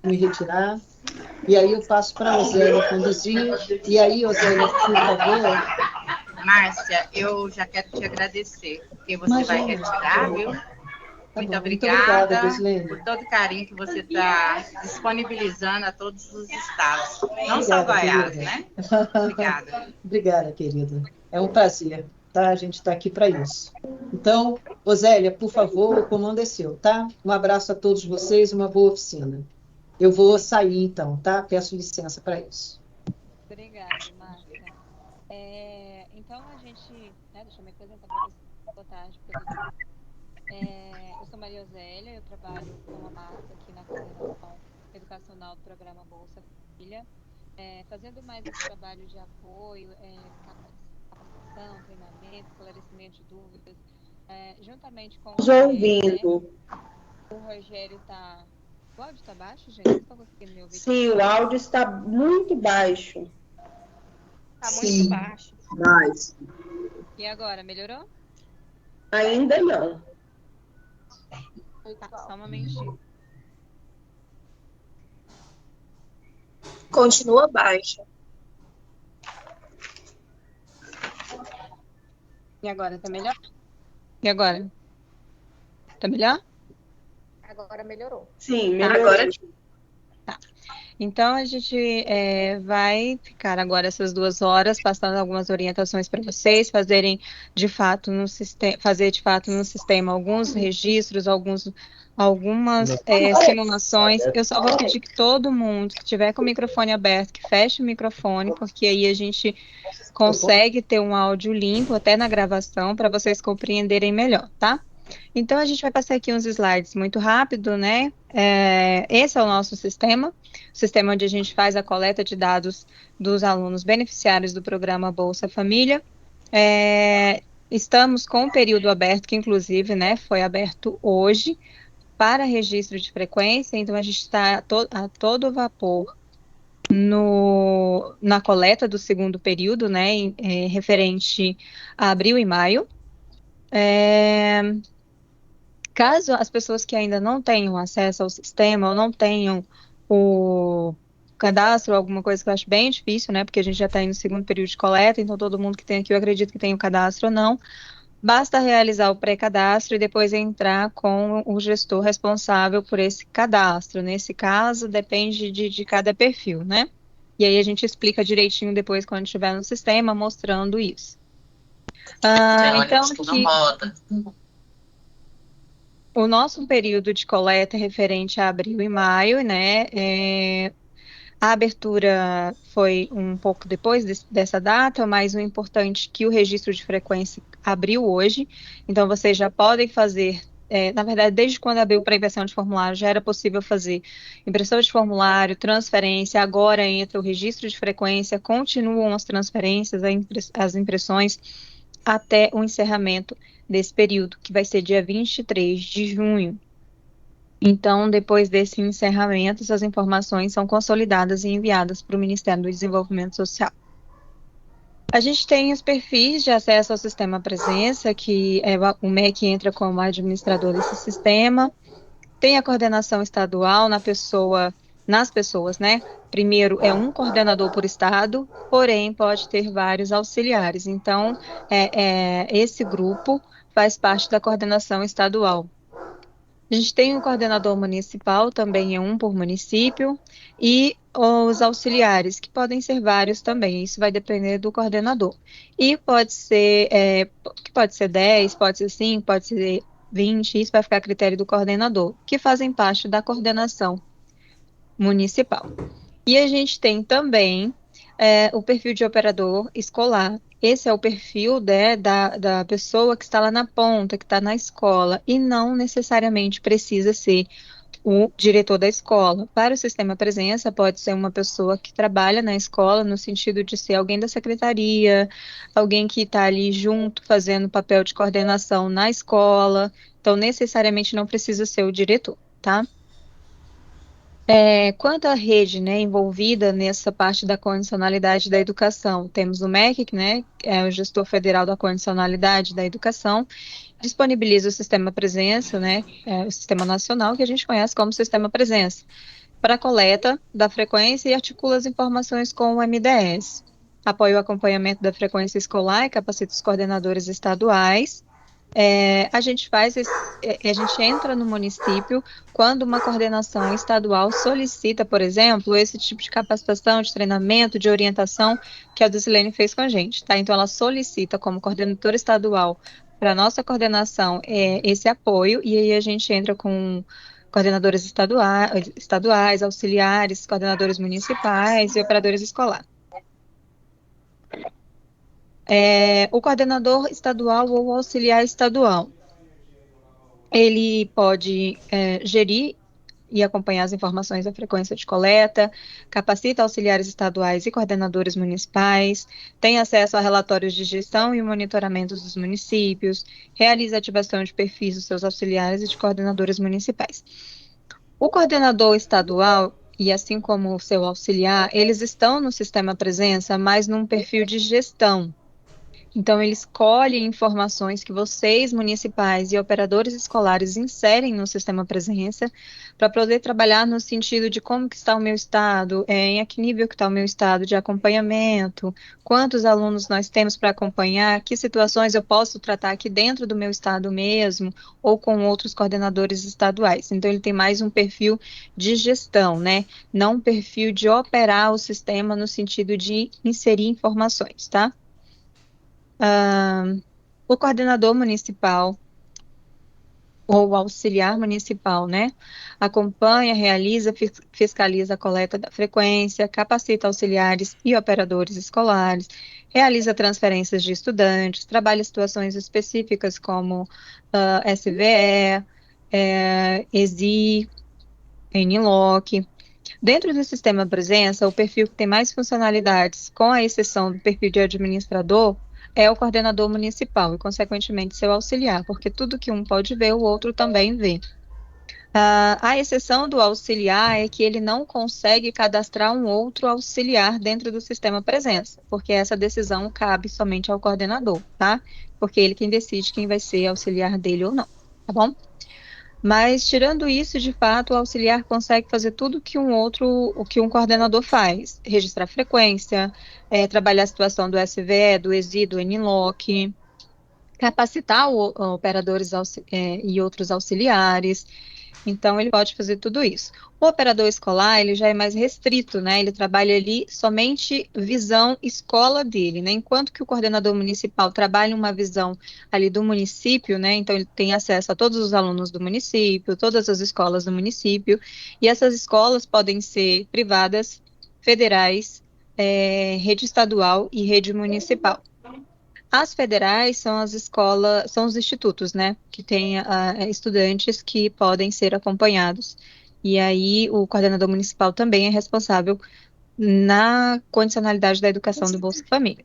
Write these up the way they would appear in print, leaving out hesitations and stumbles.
me retirar. E aí eu passo para a Osélia conduzir. E aí, Osélia, por favor. Márcia, eu já quero te agradecer, porque você vai retirar, viu? Muito obrigada por todo o carinho que você está disponibilizando a todos os estados. Não só Goiás, né? Obrigada. Obrigada, querida. É um prazer, tá? A gente está aqui para isso. Então, Osélia, por favor, o comando é seu, tá? Um abraço a todos vocês, uma boa oficina. Eu vou sair, então, tá? Peço licença para isso. Obrigada, Márcia. Então, a gente... deixa eu me apresentar para vocês. Boa tarde, eu sou Maria Osélia, eu trabalho com a Márcia aqui na coordenação educacional do programa Bolsa Família, fazendo mais esse trabalho de apoio, capacitação, treinamento, esclarecimento de dúvidas, juntamente com ouvindo. Né? O Rogério está... O áudio está baixo, gente? Vocês estão conseguindo me ouvir? Sim, o áudio está muito baixo. Está muito baixo. Mais. E agora, melhorou? Ainda não. Tá, só um momentinho. Continua baixo. E agora, tá melhor? E agora? Tá melhor? Agora melhorou. Sim, melhorou. Agora tá. Então, a gente vai ficar agora essas 2 horas passando algumas orientações para vocês, fazerem de fato no sistema alguns registros, algumas simulações. Eu só vou pedir que todo mundo que tiver com o microfone aberto, que feche o microfone, porque aí a gente consegue ter um áudio limpo até na gravação para vocês compreenderem melhor, tá? Então, a gente vai passar aqui uns slides muito rápido, né? Esse é o nosso sistema, o sistema onde a gente faz a coleta de dados dos alunos beneficiários do programa Bolsa Família. Estamos com o período aberto, que inclusive, né, foi aberto hoje, para registro de frequência, então a gente está a todo vapor na coleta do segundo período, né, referente a abril e maio. Caso as pessoas que ainda não tenham acesso ao sistema ou não tenham o cadastro, alguma coisa que eu acho bem difícil, né? Porque a gente já está no segundo período de coleta, então todo mundo que tem aqui, eu acredito que tem o cadastro ou não. Basta realizar o pré-cadastro e depois entrar com o gestor responsável por esse cadastro. Nesse caso, depende de cada perfil, né? E aí a gente explica direitinho depois quando estiver no sistema, mostrando isso. Então, aqui... O nosso período de coleta é referente a abril e maio, né? A abertura foi um pouco depois dessa data, mas o importante é que o registro de frequência abriu hoje, então vocês já podem fazer, na verdade, desde quando abriu para impressão de formulário, já era possível fazer impressão de formulário, transferência, agora entra o registro de frequência, continuam as transferências, as impressões, até o encerramento desse período, que vai ser dia 23 de junho. Então, depois desse encerramento, essas informações são consolidadas e enviadas para o Ministério do Desenvolvimento Social. A gente tem os perfis de acesso ao sistema presença, que o MEC entra como administrador desse sistema. Tem a coordenação estadual nas pessoas, né? Primeiro é um coordenador por estado, porém pode ter vários auxiliares. Então, esse grupo faz parte da coordenação estadual. A gente tem um coordenador municipal, também é um por município, e os auxiliares, que podem ser vários também, isso vai depender do coordenador. E pode ser 10, pode ser 5, pode ser 20, isso vai ficar a critério do coordenador, que fazem parte da coordenação municipal. E a gente tem também o perfil de operador escolar. Esse é o perfil da pessoa que está lá na ponta, que está na escola, e não necessariamente precisa ser o diretor da escola. Para o sistema presença, pode ser uma pessoa que trabalha na escola, no sentido de ser alguém da secretaria, alguém que está ali junto, fazendo papel de coordenação na escola. Então, necessariamente não precisa ser o diretor, tá? Quanto à rede, né, envolvida nessa parte da condicionalidade da educação, temos o MEC, né, que é o gestor federal da condicionalidade da educação, disponibiliza o sistema presença, né, o sistema nacional, que a gente conhece como sistema presença. para a coleta da frequência e articula as informações com o MDS. Apoia o acompanhamento da frequência escolar e capacita os coordenadores estaduais. A gente entra no município quando uma coordenação estadual solicita, por exemplo, esse tipo de capacitação, de treinamento, de orientação que a Dulcilene fez com a gente, tá? Então, ela solicita como coordenadora estadual para a nossa coordenação esse apoio, e aí a gente entra com coordenadores estaduais, auxiliares, coordenadores municipais e operadores escolares. O coordenador estadual ou auxiliar estadual, ele pode gerir e acompanhar as informações da frequência de coleta, capacita auxiliares estaduais e coordenadores municipais, tem acesso a relatórios de gestão e monitoramento dos municípios, realiza ativação de perfis dos seus auxiliares e de coordenadores municipais. O coordenador estadual, e assim como o seu auxiliar, eles estão no sistema presença, mas num perfil de gestão. Então, ele escolhe informações que vocês, municipais e operadores escolares, inserem no sistema presença para poder trabalhar no sentido de como que está o meu estado, em que nível que está o meu estado de acompanhamento, quantos alunos nós temos para acompanhar, que situações eu posso tratar aqui dentro do meu estado mesmo, ou com outros coordenadores estaduais. Então, ele tem mais um perfil de gestão, né? Não um perfil de operar o sistema no sentido de inserir informações, tá? O coordenador municipal ou auxiliar municipal, né, acompanha, realiza, fiscaliza a coleta da frequência, capacita auxiliares e operadores escolares, realiza transferências de estudantes, trabalha situações específicas como SVE, ESI, NLOC. Dentro do sistema presença, o perfil que tem mais funcionalidades, com a exceção do perfil de administrador, é o coordenador municipal e, consequentemente, seu auxiliar, porque tudo que um pode ver, o outro também vê. A exceção do auxiliar é que ele não consegue cadastrar um outro auxiliar dentro do sistema presença, porque essa decisão cabe somente ao coordenador, tá? Porque ele quem decide quem vai ser auxiliar dele ou não, tá bom? Mas, tirando isso, de fato, o auxiliar consegue fazer tudo que o que um coordenador faz. Registrar frequência, trabalhar a situação do SVE, do ESI, do NLOC, capacitar operadores e outros auxiliares. Então, ele pode fazer tudo isso. O operador escolar, ele já é mais restrito, né? Ele trabalha ali somente visão escola dele, né? Enquanto que o coordenador municipal trabalha uma visão ali do município, né? Então, ele tem acesso a todos os alunos do município, todas as escolas do município, e essas escolas podem ser privadas, federais, rede estadual e rede municipal. As federais são as escolas, são os institutos, né, que têm estudantes que podem ser acompanhados. E aí o coordenador municipal também é responsável na condicionalidade da educação do Bolsa Família.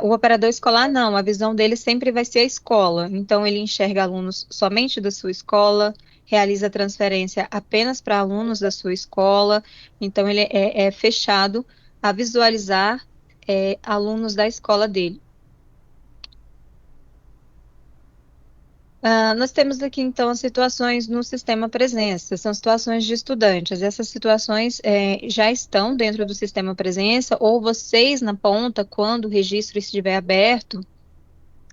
O operador escolar, não, a visão dele sempre vai ser a escola. Então, ele enxerga alunos somente da sua escola, realiza transferência apenas para alunos da sua escola. Então, ele é fechado a visualizar alunos da escola dele. Nós temos aqui, então, as situações no sistema presença, são situações de estudantes. Essas situações já estão dentro do sistema presença, ou vocês, na ponta, quando o registro estiver aberto,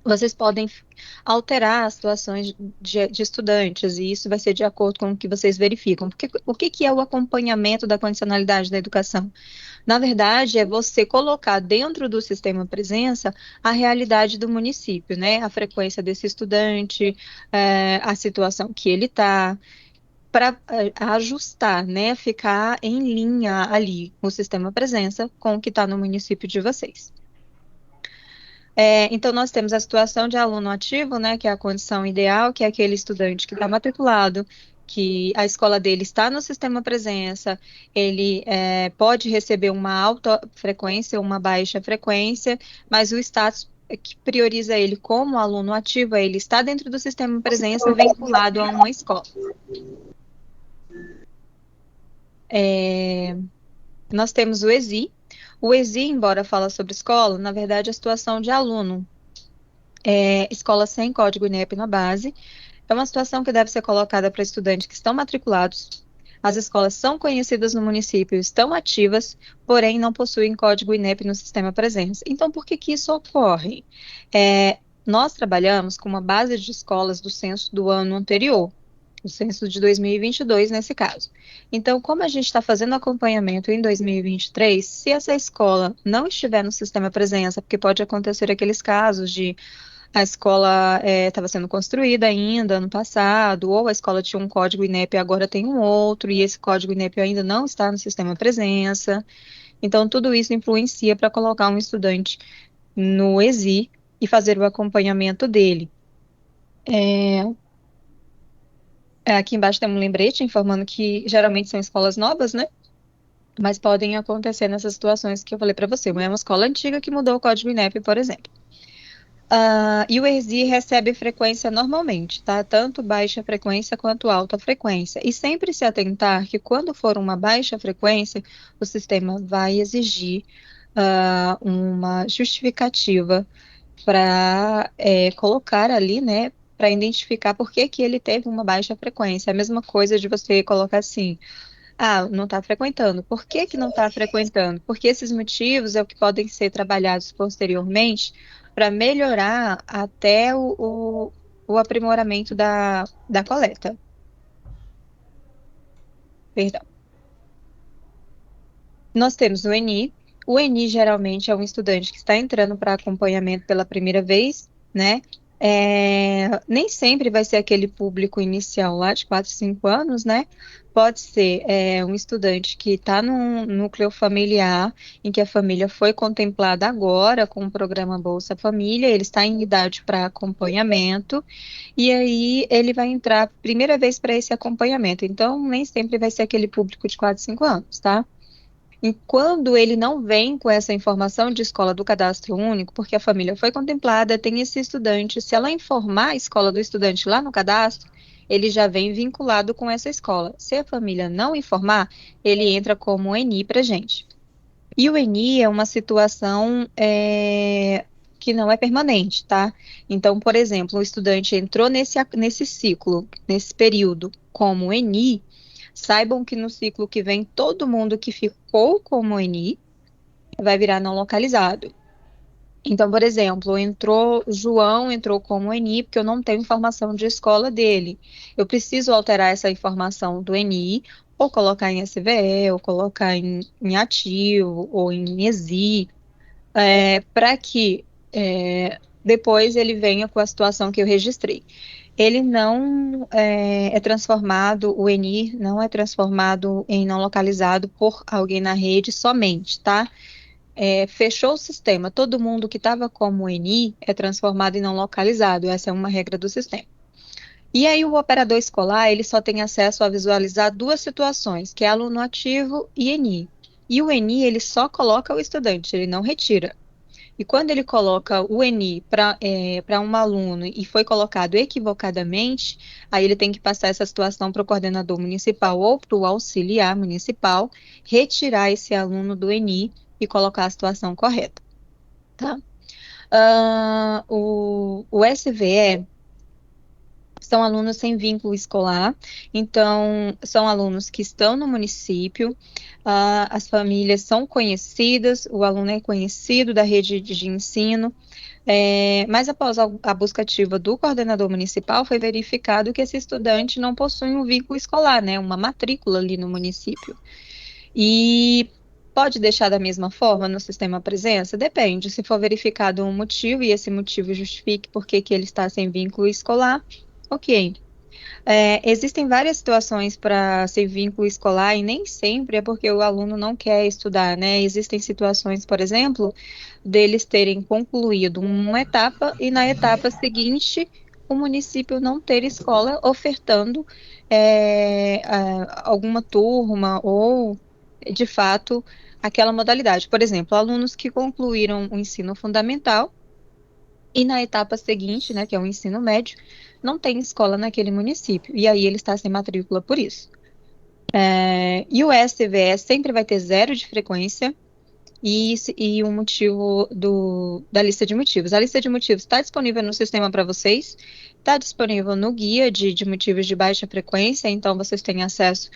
vocês podem alterar as situações de estudantes, e isso vai ser de acordo com o que vocês verificam. Porque, o que é o acompanhamento da condicionalidade da educação? Na verdade, é você colocar dentro do sistema presença a realidade do município, né? A frequência desse estudante, a situação que ele está, para ajustar, né? Ficar em linha ali o sistema presença com o que está no município de vocês. Então, nós temos a situação de aluno ativo, né? Que é a condição ideal, que é aquele estudante que está matriculado, que a escola dele está no sistema presença, ele pode receber uma alta frequência ou uma baixa frequência, mas o status que prioriza ele como aluno ativo, ele está dentro do sistema presença vinculado a uma escola. Nós temos o ESI. O ESI, embora fala sobre escola, na verdade é a situação de aluno. Escola sem código INEP na base, É uma situação que deve ser colocada para estudantes que estão matriculados. As escolas são conhecidas no município, estão ativas, porém não possuem código INEP no sistema presença. Então, por que que isso ocorre? Nós trabalhamos com uma base de escolas do censo do ano anterior, o censo de 2022 nesse caso. Então, como a gente está fazendo acompanhamento em 2023, se essa escola não estiver no sistema presença, porque pode acontecer aqueles casos de a escola estava sendo construída ainda ano passado, ou a escola tinha um código INEP e agora tem um outro, e esse código INEP ainda não está no sistema presença. Então, tudo isso influencia para colocar um estudante no ESI e fazer o acompanhamento dele. Aqui embaixo tem um lembrete informando que geralmente são escolas novas, né? Mas podem acontecer nessas situações que eu falei para você. É uma escola antiga que mudou o código INEP, por exemplo. E o ESI recebe frequência normalmente, tá? Tanto baixa frequência quanto alta frequência. E sempre se atentar que quando for uma baixa frequência, o sistema vai exigir uma justificativa para colocar ali, né? Para identificar por que que ele teve uma baixa frequência. É a mesma coisa de você colocar assim, não está frequentando. Por que que não está frequentando? Porque esses motivos é o que podem ser trabalhados posteriormente para melhorar até o aprimoramento da coleta. Perdão. Nós temos o ENI. O ENI geralmente é um estudante que está entrando para acompanhamento pela primeira vez, né? Nem sempre vai ser aquele público inicial lá de 4, 5 anos, né? Pode ser um estudante que está num núcleo familiar, em que a família foi contemplada agora com o programa Bolsa Família, ele está em idade para acompanhamento, e aí ele vai entrar primeira vez para esse acompanhamento. Então, nem sempre vai ser aquele público de 4, 5 anos, tá? E quando ele não vem com essa informação de escola do cadastro único, porque a família foi contemplada, tem esse estudante, se ela informar a escola do estudante lá no cadastro, ele já vem vinculado com essa escola. Se a família não informar, ele entra como ENI para gente. E o ENI é uma situação que não é permanente, tá? Então, por exemplo, o estudante entrou nesse ciclo, nesse período, como ENI. Saibam que no ciclo que vem, todo mundo que ficou como ENI vai virar não localizado. Então, por exemplo, João entrou como ENI porque eu não tenho informação de escola dele. Eu preciso alterar essa informação do ENI, ou colocar em SVE, ou colocar em ativo, ou em ESI, para que depois ele venha com a situação que eu registrei. Ele não é transformado, o ENI não é transformado em não localizado por alguém na rede somente, tá? Fechou o sistema, todo mundo que estava como ENI é transformado em não localizado, essa é uma regra do sistema. E aí o operador escolar, ele só tem acesso a visualizar duas situações, que é aluno ativo e ENI. E o ENI, ele só coloca o estudante, ele não retira. E quando ele coloca o ENI para um aluno e foi colocado equivocadamente, aí ele tem que passar essa situação para o coordenador municipal ou para o auxiliar municipal, retirar esse aluno do ENI e colocar a situação correta. Tá? O SVE são alunos sem vínculo escolar, então são alunos que estão no município, as famílias são conhecidas, o aluno é conhecido da rede de ensino, mas após a busca ativa do coordenador municipal, foi verificado que esse estudante não possui um vínculo escolar, né, uma matrícula ali no município. E pode deixar da mesma forma no sistema presença? Depende, se for verificado um motivo e esse motivo justifique por que ele está sem vínculo escolar, ok. Existem várias situações para sem vínculo escolar e nem sempre é porque o aluno não quer estudar, né? Existem situações, por exemplo, deles terem concluído uma etapa e na etapa seguinte o município não ter escola ofertando alguma turma ou, de fato, aquela modalidade. Por exemplo, alunos que concluíram o ensino fundamental e na etapa seguinte, né, que é o ensino médio, não tem escola naquele município. E aí ele está sem matrícula por isso. E o SVE sempre vai ter 0 de frequência. e o motivo da lista de motivos. A lista de motivos está disponível no sistema para vocês, está disponível no guia de motivos de baixa frequência, então vocês têm acesso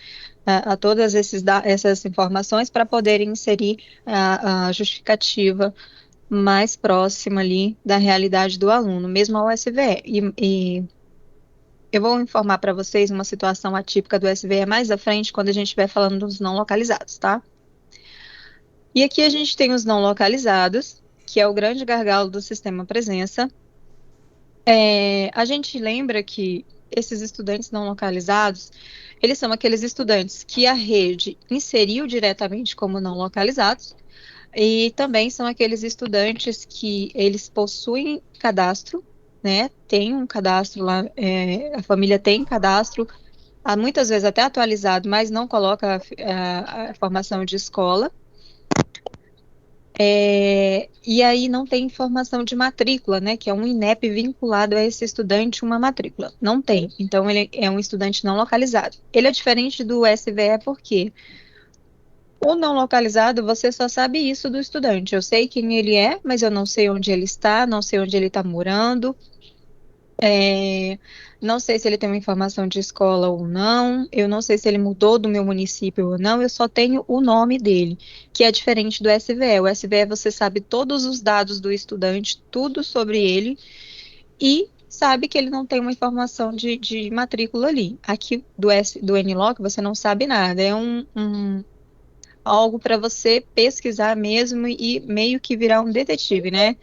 a todas essas informações para poderem inserir a justificativa mais próxima ali da realidade do aluno, mesmo ao SVE. E eu vou informar para vocês uma situação atípica do SVE mais à frente, quando a gente estiver falando dos não localizados, tá? E aqui a gente tem os não localizados, que é o grande gargalo do sistema presença. A gente lembra que esses estudantes não localizados, eles são aqueles estudantes que a rede inseriu diretamente como não localizados, e também são aqueles estudantes que eles possuem cadastro, né? Tem um cadastro lá, a família tem cadastro, muitas vezes até atualizado, mas não coloca a formação de escola. E aí não tem informação de matrícula, né? Que é um INEP vinculado a esse estudante, uma matrícula. Não tem. Então, ele é um estudante não localizado. Ele é diferente do SVE porque o não localizado, você só sabe isso do estudante. Eu sei quem ele é, mas eu não sei onde ele está, não sei onde ele está morando. Não sei se ele tem uma informação de escola ou não, eu não sei se ele mudou do meu município ou não, eu só tenho o nome dele, que é diferente do SVE. O SVE você sabe todos os dados do estudante, tudo sobre ele, e sabe que ele não tem uma informação de matrícula ali. Aqui do NLoc você não sabe nada, é algo para você pesquisar mesmo e meio que virar um detetive, né?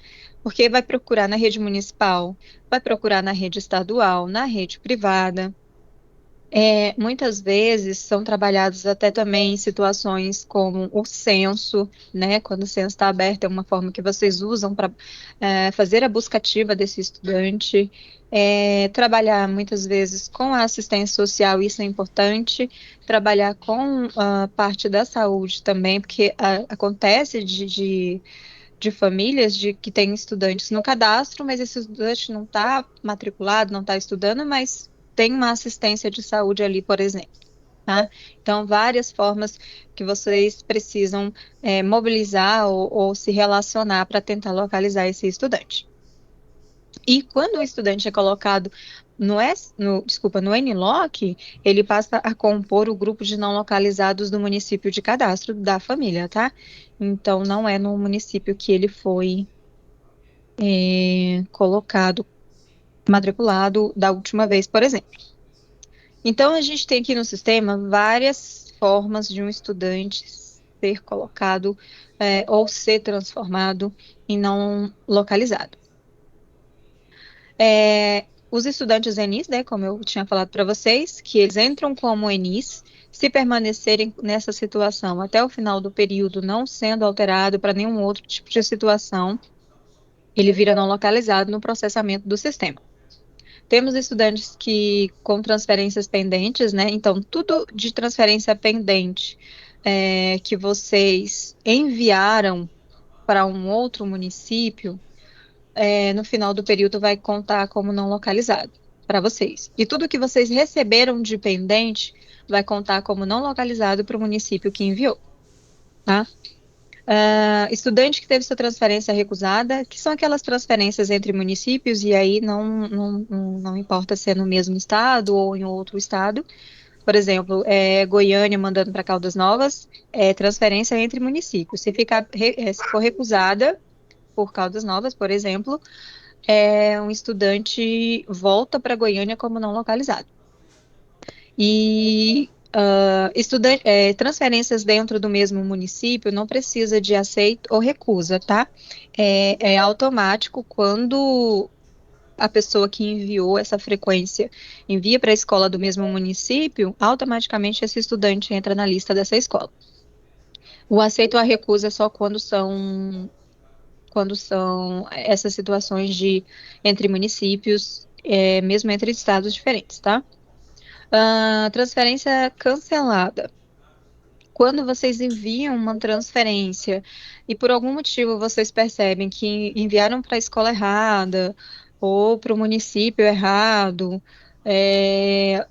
Porque vai procurar na rede municipal, vai procurar na rede estadual, na rede privada. Muitas vezes são trabalhados até também em situações como o censo, né? Quando o censo está aberto, é uma forma que vocês usam para fazer a busca ativa desse estudante. Trabalhar muitas vezes com a assistência social, isso é importante. Trabalhar com a parte da saúde também, porque acontece de famílias que têm estudantes no cadastro, mas esse estudante não está matriculado, não está estudando, mas tem uma assistência de saúde ali, por exemplo. Tá? Então, várias formas que vocês precisam mobilizar ou se relacionar para tentar localizar esse estudante. E quando o estudante é colocado no NLoc, ele passa a compor o grupo de não localizados do município de cadastro da família, tá? Então, não é no município que ele foi colocado, matriculado da última vez, por exemplo. Então, a gente tem aqui no sistema várias formas de um estudante ser colocado ou ser transformado em não localizado. Os estudantes ENIS, né, como eu tinha falado para vocês, que eles entram como ENIS, se permanecerem nessa situação até o final do período, não sendo alterado para nenhum outro tipo de situação, ele vira não localizado no processamento do sistema. Temos estudantes que com transferências pendentes, né? Então, tudo de transferência pendente que vocês enviaram para um outro município, no final do período vai contar como não localizado para vocês. E tudo que vocês receberam de pendente vai contar como não localizado para o município que enviou, tá? Estudante que teve sua transferência recusada, que são aquelas transferências entre municípios, e aí não importa se é no mesmo estado ou em outro estado. Por exemplo, Goiânia mandando para Caldas Novas, transferência entre municípios. Se for recusada por Caldas Novas, por exemplo, um estudante volta para Goiânia como não localizado. E transferências dentro do mesmo município não precisa de aceito ou recusa, tá? É automático quando a pessoa que enviou essa frequência envia para a escola do mesmo município, automaticamente esse estudante entra na lista dessa escola. O aceito ou a recusa é só quando são essas situações entre municípios, mesmo entre estados diferentes, tá? Transferência cancelada. Quando vocês enviam uma transferência e por algum motivo vocês percebem que enviaram para a escola errada ou para o município errado,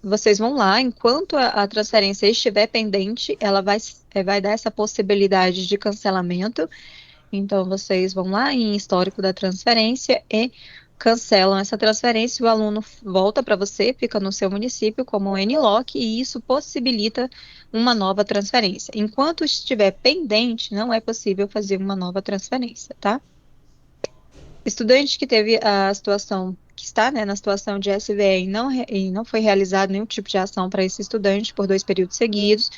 vocês vão lá, enquanto a transferência estiver pendente, ela vai dar essa possibilidade de cancelamento. Então, vocês vão lá em histórico da transferência e cancelam essa transferência. O aluno volta para você, fica no seu município como NLOC, e isso possibilita uma nova transferência. Enquanto estiver pendente, não é possível fazer uma nova transferência, tá? Estudante que teve a situação, que está, né, na situação de SVE e não foi realizado nenhum tipo de ação para esse estudante por 2 períodos seguidos,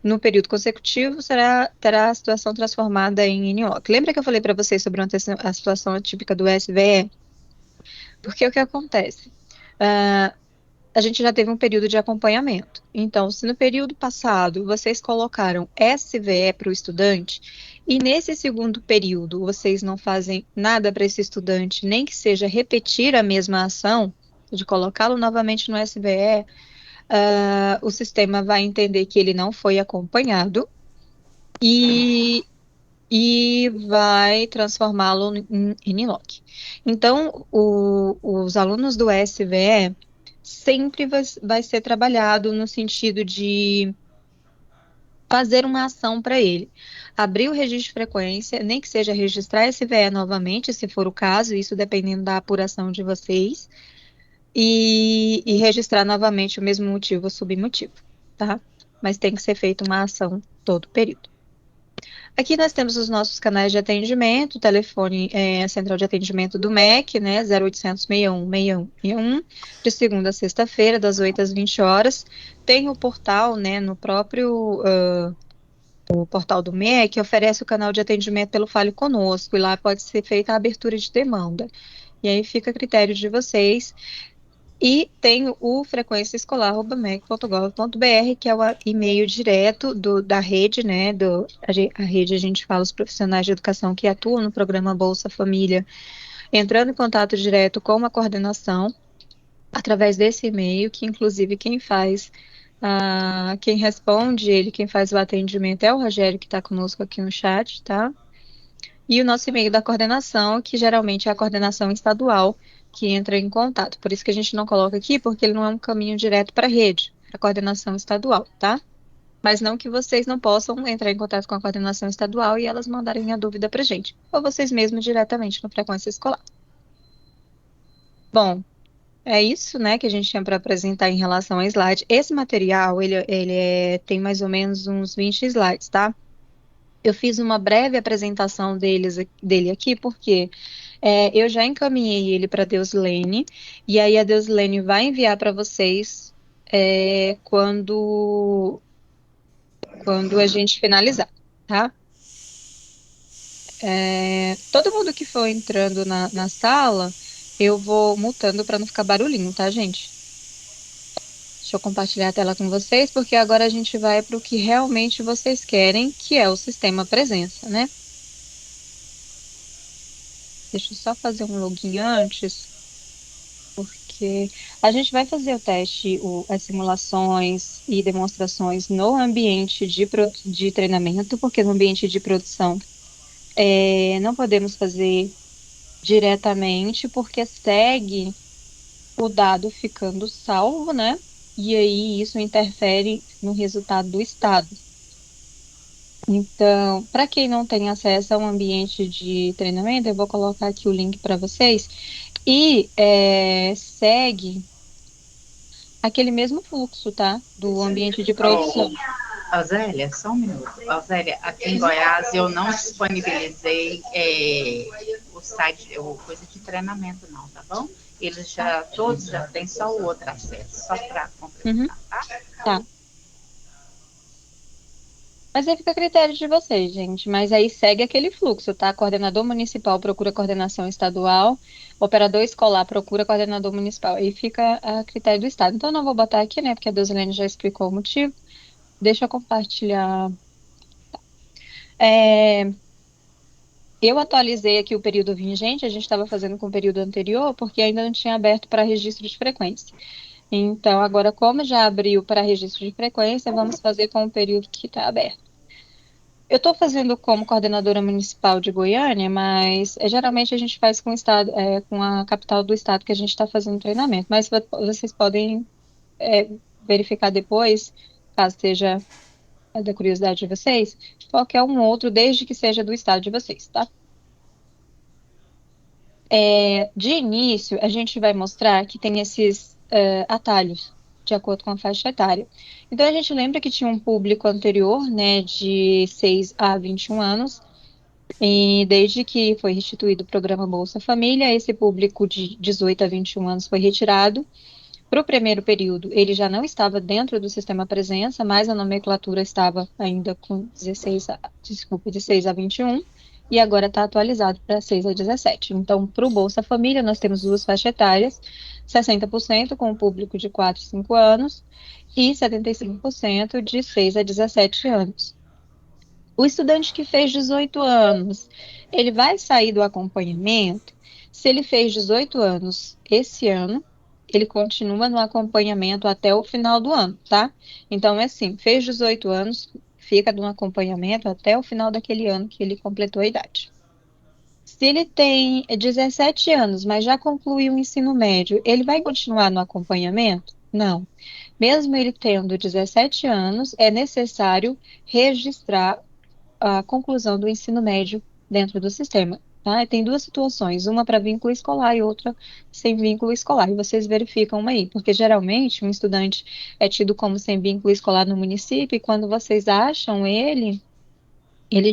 no período consecutivo terá a situação transformada em NOC. Lembra que eu falei para vocês sobre a situação atípica do SVE? Porque o que acontece? A gente já teve um período de acompanhamento. Então, se no período passado vocês colocaram SVE para o estudante, e nesse segundo período vocês não fazem nada para esse estudante, nem que seja repetir a mesma ação, de colocá-lo novamente no SVE, o sistema vai entender que ele não foi acompanhado e vai transformá-lo em NLOC. Então, os alunos do SVE sempre vai ser trabalhado no sentido de fazer uma ação para ele. Abrir o registro de frequência, nem que seja registrar SVE novamente, se for o caso, isso dependendo da apuração de vocês, e registrar novamente o mesmo motivo ou submotivo, tá? Mas tem que ser feita uma ação todo o período. Aqui nós temos os nossos canais de atendimento, o telefone a central de atendimento do MEC, né, 0800 61 61 61, de segunda a sexta-feira, das 8 às 20 horas. Tem o portal, né, no próprio o portal do MEC, que oferece o canal de atendimento pelo Fale Conosco, e lá pode ser feita a abertura de demanda. E aí fica a critério de vocês. E tem o frequenciaescolar@mec.gov.br, que é o e-mail direto da rede, né? A rede, a gente fala os profissionais de educação que atuam no programa Bolsa Família, entrando em contato direto com a coordenação, através desse e-mail, que inclusive quem responde ele, quem faz o atendimento é o Rogério, que está conosco aqui no chat, tá? E o nosso e-mail da coordenação, que geralmente é a coordenação estadual que entra em contato. Por isso que a gente não coloca aqui, porque ele não é um caminho direto para a rede, para a coordenação estadual, tá? Mas não que vocês não possam entrar em contato com a coordenação estadual e elas mandarem a dúvida para a gente, ou vocês mesmos diretamente no Frequência Escolar. Bom, é isso, né, que a gente tinha para apresentar em relação ao slide. Esse material, tem mais ou menos uns 20 slides, tá? Eu fiz uma breve apresentação dele aqui, porque eu já encaminhei ele para a Deuslene, e aí a Deuslene vai enviar para vocês quando a gente finalizar, tá? Todo mundo que for entrando na sala, eu vou mutando para não ficar barulhinho, tá, gente? Deixa eu compartilhar a tela com vocês, porque agora a gente vai para o que realmente vocês querem, que é o sistema presença, né? Deixa eu só fazer um login antes, porque a gente vai fazer o teste, as simulações e demonstrações no ambiente de treinamento, porque no ambiente de produção não podemos fazer diretamente, porque segue o dado ficando salvo, né? E aí isso interfere no resultado do estado. Então, para quem não tem acesso a um ambiente de treinamento, eu vou colocar aqui o link para vocês. E segue aquele mesmo fluxo, tá? Do ambiente de produção. Zélia, só um minuto. Zélia, aqui em Goiás eu não disponibilizei o site, coisa de treinamento não, tá bom? Eles todos já têm só o outro acesso, só para complementar, tá? Tá. Mas aí fica a critério de vocês, gente. Mas aí segue aquele fluxo, tá? Coordenador municipal procura coordenação estadual, operador escolar procura coordenador municipal. Aí fica a critério do estado. Então, eu não vou botar aqui, né? Porque a Deusilene já explicou o motivo. Deixa eu compartilhar. Eu atualizei aqui o período vigente, a gente estava fazendo com o período anterior, porque ainda não tinha aberto para registro de frequência. Então, agora, como já abriu para registro de frequência, vamos fazer com o período que está aberto. Eu estou fazendo como coordenadora municipal de Goiânia, mas geralmente a gente faz com o estado, com a capital do estado que a gente está fazendo treinamento. Mas vocês podem verificar depois, caso seja da curiosidade de vocês, qualquer um outro, desde que seja do estado de vocês, tá? De início, a gente vai mostrar que tem esses atalhos, de acordo com a faixa etária. Então, a gente lembra que tinha um público anterior, né, de 6 a 21 anos, e desde que foi instituído o programa Bolsa Família, esse público de 18 a 21 anos foi retirado. Para o primeiro período, ele já não estava dentro do sistema presença, mas a nomenclatura estava ainda com 16 a 21, e agora está atualizado para 6 a 17. Então, para o Bolsa Família, nós temos duas faixas etárias, 60% com o público de 4 a 5 anos e 75% de 6 a 17 anos. O estudante que fez 18 anos, ele vai sair do acompanhamento se ele fez 18 anos esse ano, ele continua no acompanhamento até o final do ano, tá? Então, é assim, fez 18 anos, fica no acompanhamento até o final daquele ano que ele completou a idade. Se ele tem 17 anos, mas já concluiu o ensino médio, ele vai continuar no acompanhamento? Não. Mesmo ele tendo 17 anos, é necessário registrar a conclusão do ensino médio dentro do sistema. Tá? Tem duas situações, uma para vínculo escolar e outra sem vínculo escolar. E vocês verificam uma aí, porque geralmente um estudante é tido como sem vínculo escolar no município, e quando vocês acham ele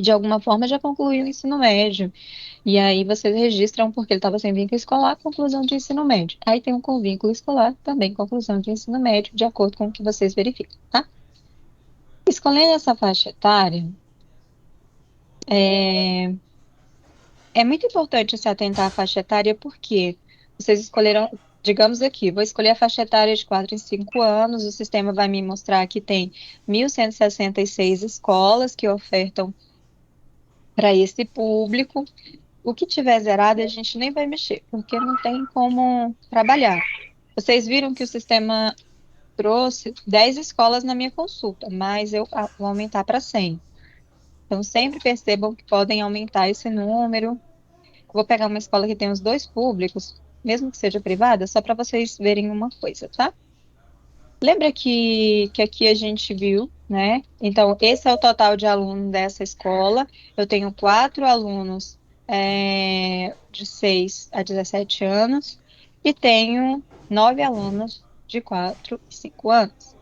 de alguma forma já concluiu o ensino médio. E aí vocês registram porque ele estava sem vínculo escolar, conclusão de ensino médio. Aí tem um com vínculo escolar, também conclusão de ensino médio, de acordo com o que vocês verificam, tá? Escolhendo essa faixa etária, é, é muito importante se atentar à faixa etária porque vocês escolheram, digamos aqui, vou escolher a faixa etária de 4 em 5 anos, o sistema vai me mostrar que tem 1.166 escolas que ofertam para esse público. O que tiver zerado, a gente nem vai mexer, porque não tem como trabalhar. Vocês viram que o sistema trouxe 10 escolas na minha consulta, mas eu vou aumentar para 100. Então, sempre percebam que podem aumentar esse número. Vou pegar uma escola que tem os dois públicos, mesmo que seja privada, só para vocês verem uma coisa, tá? Lembra que aqui a gente viu, né? Então, esse é o total de alunos dessa escola. Eu tenho 4 alunos de 6 a 17 anos e tenho 9 alunos de 4 e 5 anos.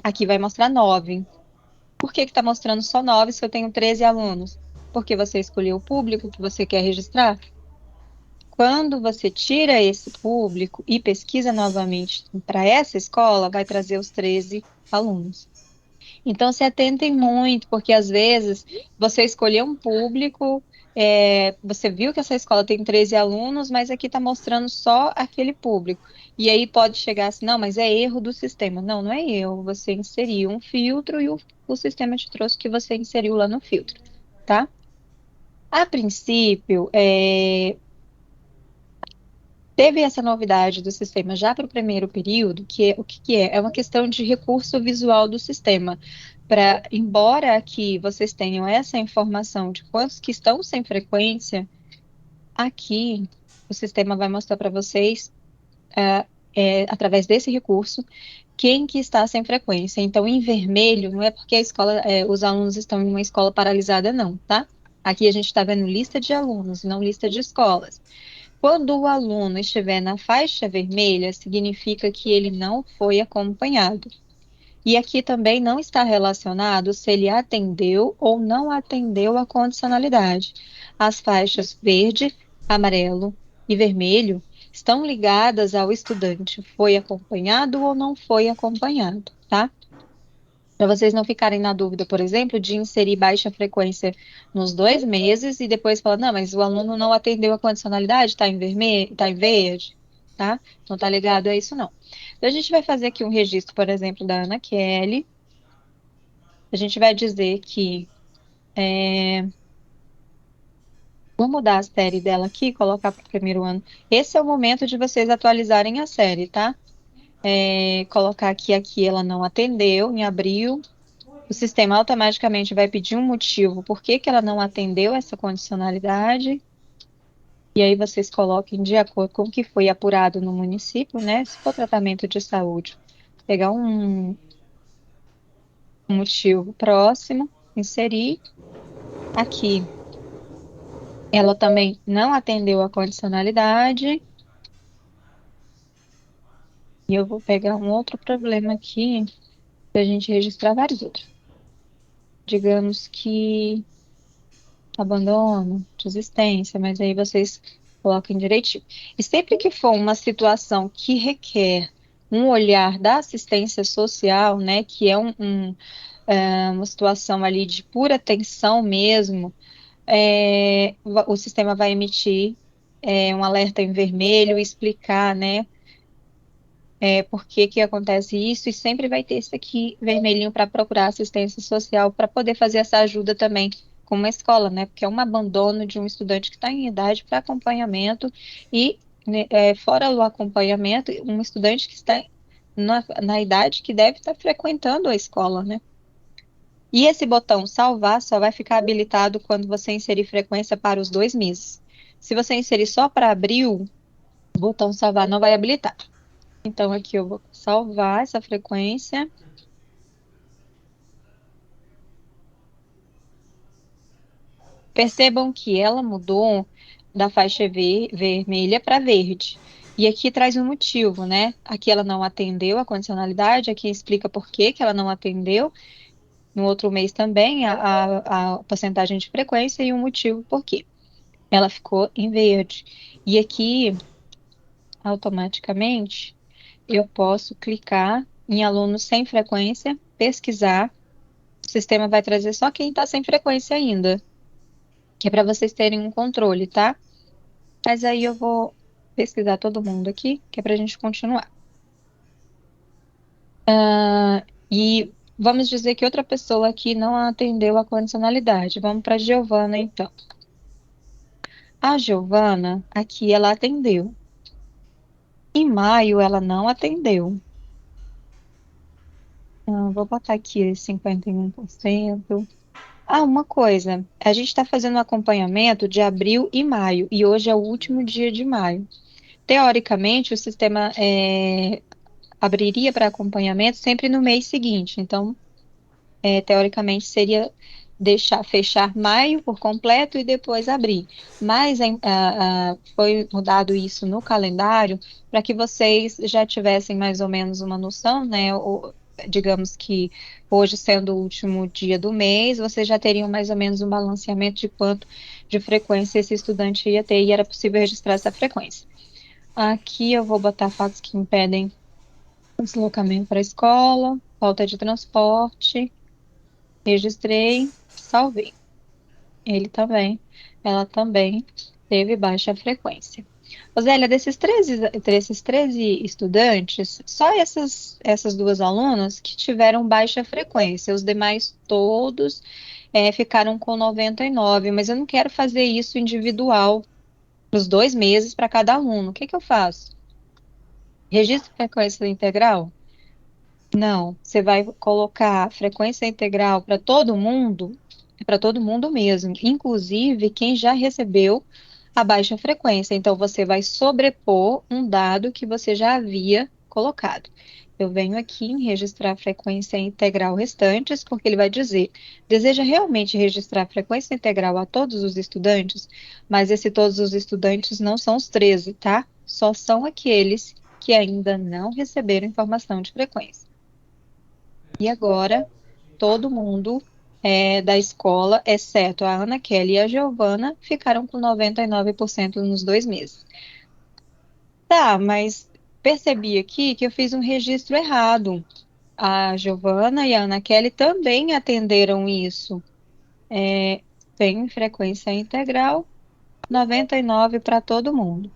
Aqui vai mostrar 9. Por que está mostrando só 9 se eu tenho 13 alunos? Porque você escolheu o público que você quer registrar? Quando você tira esse público e pesquisa novamente para essa escola, vai trazer os 13 alunos. Então, se atentem muito, porque às vezes você escolheu um público, você viu que essa escola tem 13 alunos, mas aqui está mostrando só aquele público. E aí pode chegar assim, não, mas é erro do sistema. Não, não é erro. Você inseriu um filtro e o sistema te trouxe o que você inseriu lá no filtro, tá? A princípio, teve essa novidade do sistema já para o primeiro período, que é o que é? É uma questão de recurso visual do sistema. Embora aqui vocês tenham essa informação de quantos que estão sem frequência, aqui o sistema vai mostrar para vocês, através desse recurso, quem que está sem frequência. Então, em vermelho, não é porque a escola, os alunos estão em uma escola paralisada, não, tá? Aqui a gente está vendo lista de alunos, não lista de escolas. Quando o aluno estiver na faixa vermelha, significa que ele não foi acompanhado. E aqui também não está relacionado se ele atendeu ou não atendeu a condicionalidade. As faixas verde, amarelo e vermelho estão ligadas ao estudante foi acompanhado ou não foi acompanhado, tá? Para vocês não ficarem na dúvida, por exemplo, de inserir baixa frequência nos 2 meses e depois falar, não, mas o aluno não atendeu a condicionalidade, está em vermelho, está em verde, tá? Não está ligado a isso, não. Então, a gente vai fazer aqui um registro, por exemplo, da Ana Kelly. A gente vai dizer que vou mudar a série dela aqui, colocar para o primeiro ano. Esse é o momento de vocês atualizarem a série, tá? Colocar aqui ela não atendeu em abril. o sistema automaticamente vai pedir um motivo por que que ela não atendeu essa condicionalidade, e aí vocês coloquem de acordo com o que foi apurado no município, né? Se for tratamento de saúde, pegar um motivo próximo, inserir aqui. Ela também não atendeu a condicionalidade. E eu vou pegar um outro problema aqui para a gente registrar vários outros. Digamos que abandono, desistência, mas aí vocês coloquem direitinho. E sempre que for uma situação que requer um olhar da assistência social, né, que é uma situação ali de pura tensão mesmo, o sistema vai emitir um alerta em vermelho e explicar, né, por que que acontece isso, e sempre vai ter esse aqui vermelhinho para procurar assistência social para poder fazer essa ajuda também com uma escola, né? Porque é um abandono de um estudante que está em idade para acompanhamento e, né, fora o acompanhamento, um estudante que está na idade que deve estar frequentando a escola, né? E esse botão salvar só vai ficar habilitado quando você inserir frequência para os 2 meses. Se você inserir só para abril, o botão salvar não vai habilitar. Então, aqui eu vou salvar essa frequência. Percebam que ela mudou da faixa vermelha para verde. E aqui traz um motivo, né? Aqui ela não atendeu a condicionalidade, aqui explica por que que ela não atendeu. No outro mês também, a porcentagem de frequência e o motivo por quê. Ela ficou em verde. E aqui, automaticamente, eu posso clicar em alunos sem frequência, pesquisar. O sistema vai trazer só quem está sem frequência ainda, que é para vocês terem um controle, tá? Mas aí eu vou pesquisar todo mundo aqui, que é para a gente continuar. E vamos dizer que outra pessoa aqui não atendeu a condicionalidade. Vamos para a Giovana, então. A Giovana, aqui ela atendeu. Em maio, ela não atendeu. Vou botar aqui 51%. Uma coisa, a gente está fazendo um acompanhamento de abril e maio, e hoje é o último dia de maio. Teoricamente, o sistema abriria para acompanhamento sempre no mês seguinte. Então, teoricamente, seria fechar maio por completo e depois abrir. Mas foi mudado isso no calendário para que vocês já tivessem mais ou menos uma noção, né? Digamos que hoje, sendo o último dia do mês, vocês já teriam mais ou menos um balanceamento de quanto de frequência esse estudante ia ter, e era possível registrar essa frequência. Aqui eu vou botar fatos que impedem o deslocamento para a escola, falta de transporte, registrei, salvei. Ela também teve baixa frequência. Zélia, desses 13 estudantes, só essas duas alunas que tiveram baixa frequência, os demais todos ficaram com 99, mas eu não quero fazer isso individual, nos 2 meses para cada aluno. O que que eu faço? Registro frequência integral? Não, você vai colocar frequência integral para todo mundo mesmo, inclusive quem já recebeu a baixa frequência. Então, você vai sobrepor um dado que você já havia colocado. Eu venho aqui em registrar a frequência integral restantes, porque ele vai dizer: deseja realmente registrar a frequência integral a todos os estudantes, mas todos os estudantes não são os 13, tá? Só são aqueles que ainda não receberam informação de frequência. E agora, todo mundo da escola, exceto a Ana Kelly e a Giovana, ficaram com 99% nos 2 meses. Tá, mas percebi aqui que eu fiz um registro errado. A Giovana e a Ana Kelly também atenderam isso. Tem frequência integral, 99 para todo mundo.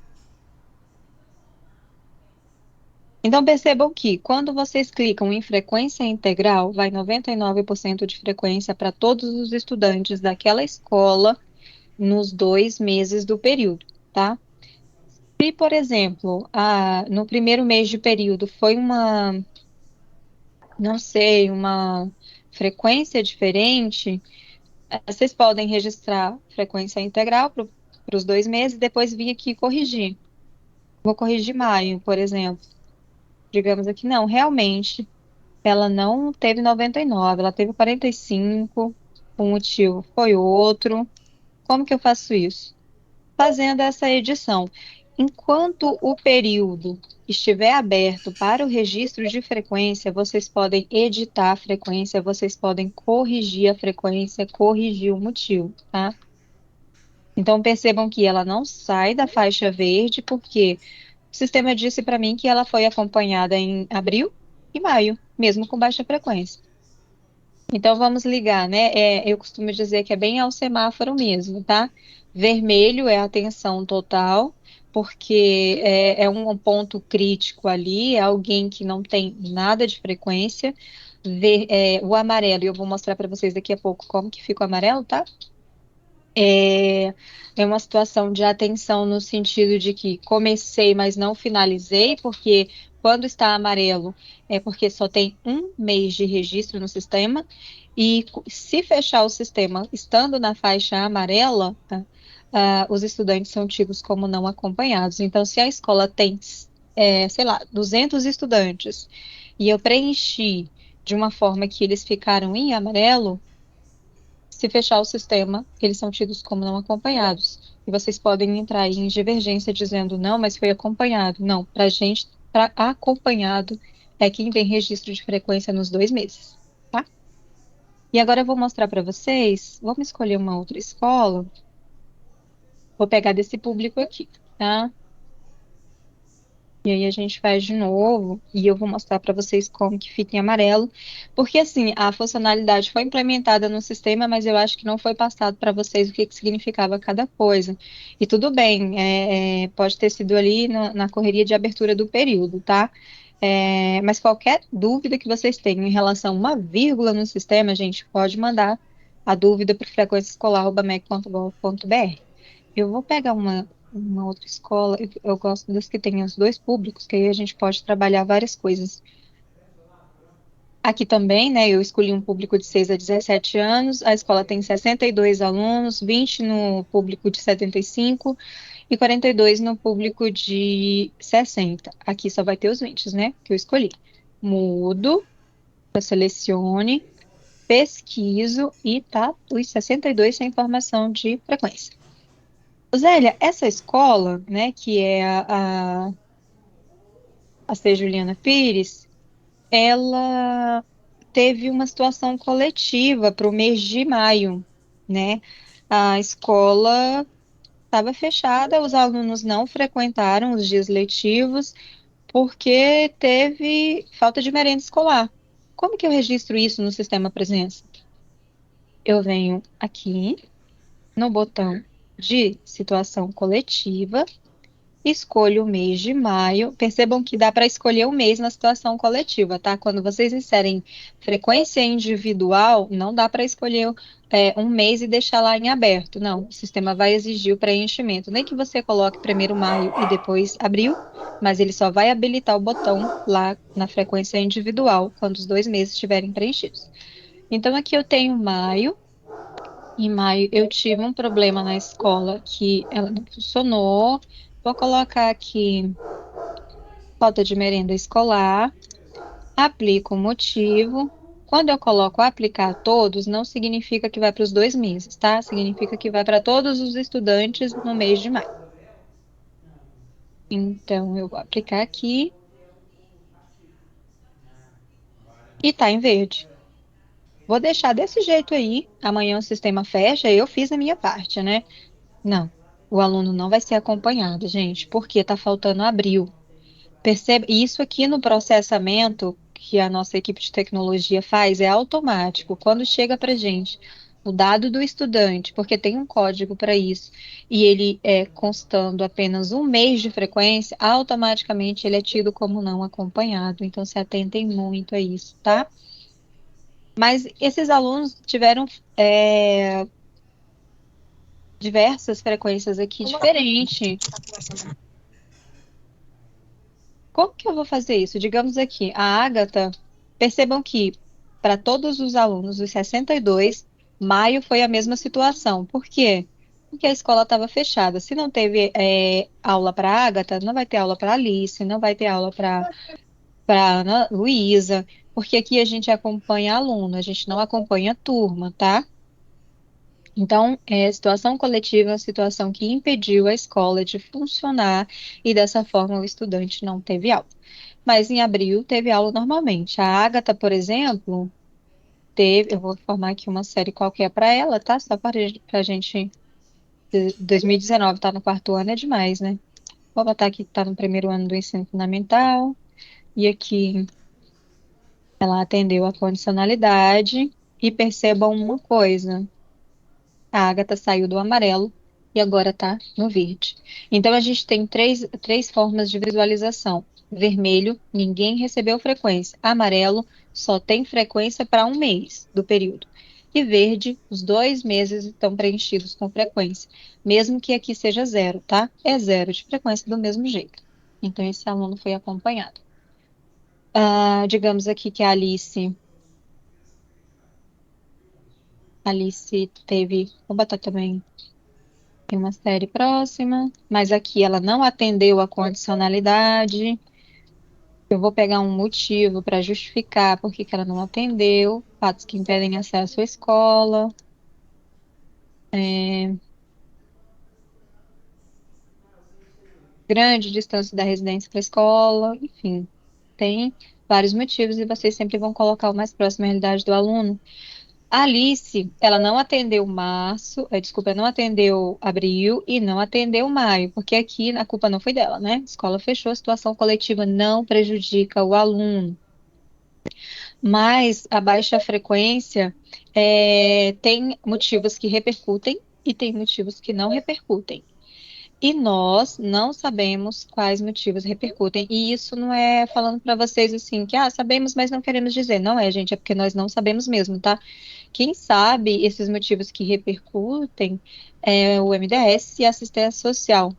Então, percebam que quando vocês clicam em frequência integral, vai 99% de frequência para todos os estudantes daquela escola nos 2 meses do período, tá? Se, por exemplo, no primeiro mês de período foi não sei, uma frequência diferente, vocês podem registrar frequência integral para os 2 meses e depois vir aqui corrigir. Vou corrigir maio, por exemplo. Digamos aqui, não, realmente, ela não teve 99, ela teve 45, o motivo foi outro. Como que eu faço isso? Fazendo essa edição. Enquanto o período estiver aberto para o registro de frequência, vocês podem editar a frequência, vocês podem corrigir a frequência, corrigir o motivo, tá? Então percebam que ela não sai da faixa verde, porque o sistema disse para mim que ela foi acompanhada em abril e maio, mesmo com baixa frequência. Então vamos ligar, né? Eu costumo dizer que é bem ao semáforo mesmo, tá? Vermelho é a atenção total, porque é um ponto crítico ali, é alguém que não tem nada de frequência. O amarelo, e eu vou mostrar para vocês daqui a pouco como que fica o amarelo, tá? É uma situação de atenção no sentido de que comecei, mas não finalizei, porque quando está amarelo é porque só tem 1 mês de registro no sistema, e se fechar o sistema estando na faixa amarela, tá, os estudantes são tidos como não acompanhados. Então, se a escola tem, sei lá, 200 estudantes, e eu preenchi de uma forma que eles ficaram em amarelo, se fechar o sistema, eles são tidos como não acompanhados. E vocês podem entrar aí em divergência dizendo, não, mas foi acompanhado. Não, para gente, para acompanhado é quem tem registro de frequência nos 2 meses, tá? E agora eu vou mostrar para vocês, vamos escolher uma outra escola. Vou pegar desse público aqui, tá? E aí a gente faz de novo, e eu vou mostrar para vocês como que fica em amarelo, porque assim, a funcionalidade foi implementada no sistema, mas eu acho que não foi passado para vocês o que significava cada coisa. E tudo bem, pode ter sido ali na correria de abertura do período, tá? Mas qualquer dúvida que vocês tenham em relação a uma vírgula no sistema, gente, pode mandar a dúvida para frequenciaescolar@mec.gov.br. Eu vou pegar uma outra escola. Eu gosto das que tem os 2 públicos, que aí a gente pode trabalhar várias coisas. Aqui também, né, eu escolhi um público de 6 a 17 anos, a escola tem 62 alunos, 20 no público de 75 e 42 no público de 60. Aqui só vai ter os 20, né, que eu escolhi. Mudo, eu selecione, pesquiso e tá os 62 sem informação de frequência. Zélia, essa escola, né, que é a C. Juliana Pires, ela teve uma situação coletiva para o mês de maio, né? A escola estava fechada, os alunos não frequentaram os dias letivos porque teve falta de merenda escolar. Como que eu registro isso no sistema presença? Eu venho aqui no botão de situação coletiva, escolho o mês de maio. Percebam que dá para escolher o mês na situação coletiva, tá? Quando vocês inserem frequência individual, não dá para escolher um mês e deixar lá em aberto. Não, o sistema vai exigir o preenchimento. Nem que você coloque primeiro maio e depois abril, mas ele só vai habilitar o botão lá na frequência individual, quando os 2 meses estiverem preenchidos. Então, aqui eu tenho maio. Em maio eu tive um problema na escola que ela não funcionou. Vou colocar aqui falta de merenda escolar, aplico o motivo. Quando eu coloco aplicar a todos, não significa que vai para os 2 meses, tá? Significa que vai para todos os estudantes no mês de maio. Então, eu vou aplicar aqui. E tá em verde. Vou deixar desse jeito aí. Amanhã o sistema fecha, eu fiz a minha parte, né? Não, o aluno não vai ser acompanhado, gente, porque está faltando abril. Percebe? Isso aqui no processamento que a nossa equipe de tecnologia faz é automático. Quando chega para gente o dado do estudante, porque tem um código para isso, e ele é constando apenas 1 mês de frequência, automaticamente ele é tido como não acompanhado. Então, se atentem muito a isso, tá? Mas esses alunos tiveram diversas frequências aqui diferentes. Como que eu vou fazer isso? Digamos aqui, a Ágata, percebam que para todos os alunos, os 62, maio foi a mesma situação. Por quê? Porque a escola estava fechada. Se não teve aula para a Agatha, não vai ter aula para a Alice, não vai ter aula para Ana Luísa, porque aqui a gente acompanha aluno, a gente não acompanha turma, tá? Então, situação coletiva é uma situação que impediu a escola de funcionar e dessa forma o estudante não teve aula. Mas em abril teve aula normalmente. A Agatha, por exemplo, teve, eu vou formar aqui uma série qualquer para ela, tá? Só para a gente, 2019 tá no quarto ano, é demais, né? Vou botar aqui que tá no primeiro ano do ensino fundamental, e aqui ela atendeu a condicionalidade, e percebam uma coisa, a Agatha saiu do amarelo e agora está no verde. Então, a gente tem três formas de visualização. Vermelho, ninguém recebeu frequência. Amarelo, só tem frequência para um mês do período. E verde, os 2 meses estão preenchidos com frequência. Mesmo que aqui seja zero, tá? É zero de frequência do mesmo jeito. Então, esse aluno foi acompanhado. Digamos aqui que a Alice teve. Vou botar também em uma série próxima, mas aqui ela não atendeu a condicionalidade. Eu vou pegar um motivo para justificar por que que ela não atendeu, fatos que impedem acesso à escola. Grande distância da residência para a escola, enfim, tem vários motivos e vocês sempre vão colocar o mais próximo à realidade do aluno. A Alice, ela não atendeu março, desculpa, não atendeu abril e não atendeu maio, porque aqui a culpa não foi dela, né? A escola fechou, a situação coletiva não prejudica o aluno. Mas a baixa frequência tem motivos que repercutem e tem motivos que não repercutem. E nós não sabemos quais motivos repercutem. E isso não é falando para vocês assim que sabemos, mas não queremos dizer. Não é, gente, é porque nós não sabemos mesmo, tá? Quem sabe esses motivos que repercutem é o MDS e a assistência social.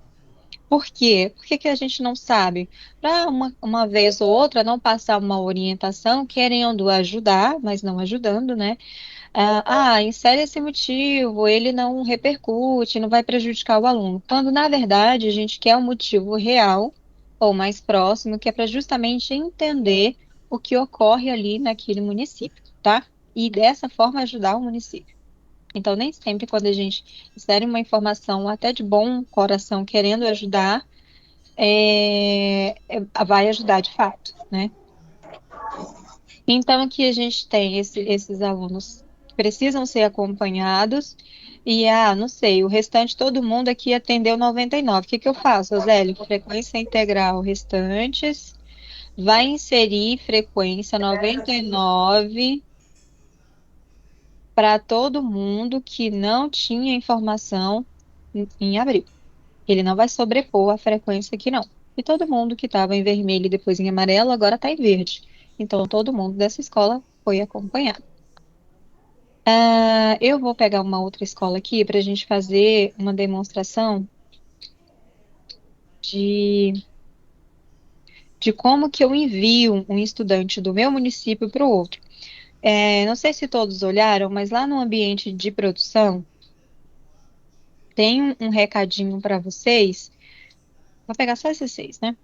Por quê? Por que que a gente não sabe? Para uma vez ou outra não passar uma orientação querendo ajudar, mas não ajudando, né? Insere esse motivo, ele não repercute, não vai prejudicar o aluno. Quando, na verdade, a gente quer um motivo real ou mais próximo, que é para justamente entender o que ocorre ali naquele município, tá? E dessa forma ajudar o município. Então, nem sempre quando a gente insere uma informação até de bom coração querendo ajudar, vai ajudar de fato, né? Então, aqui a gente tem esses alunos que precisam ser acompanhados e, não sei, o restante, todo mundo aqui atendeu 99. O que que eu faço, Zélio? Frequência integral restantes, vai inserir frequência 99 para todo mundo que não tinha informação em abril. Ele não vai sobrepor a frequência aqui, não. E todo mundo que estava em vermelho e depois em amarelo, agora está em verde. Então, todo mundo dessa escola foi acompanhado. Eu vou pegar uma outra escola aqui para a gente fazer uma demonstração de como que eu envio um estudante do meu município para o outro. Não sei se todos olharam, mas lá no ambiente de produção tem um recadinho para vocês. Vou pegar só esses 6, né?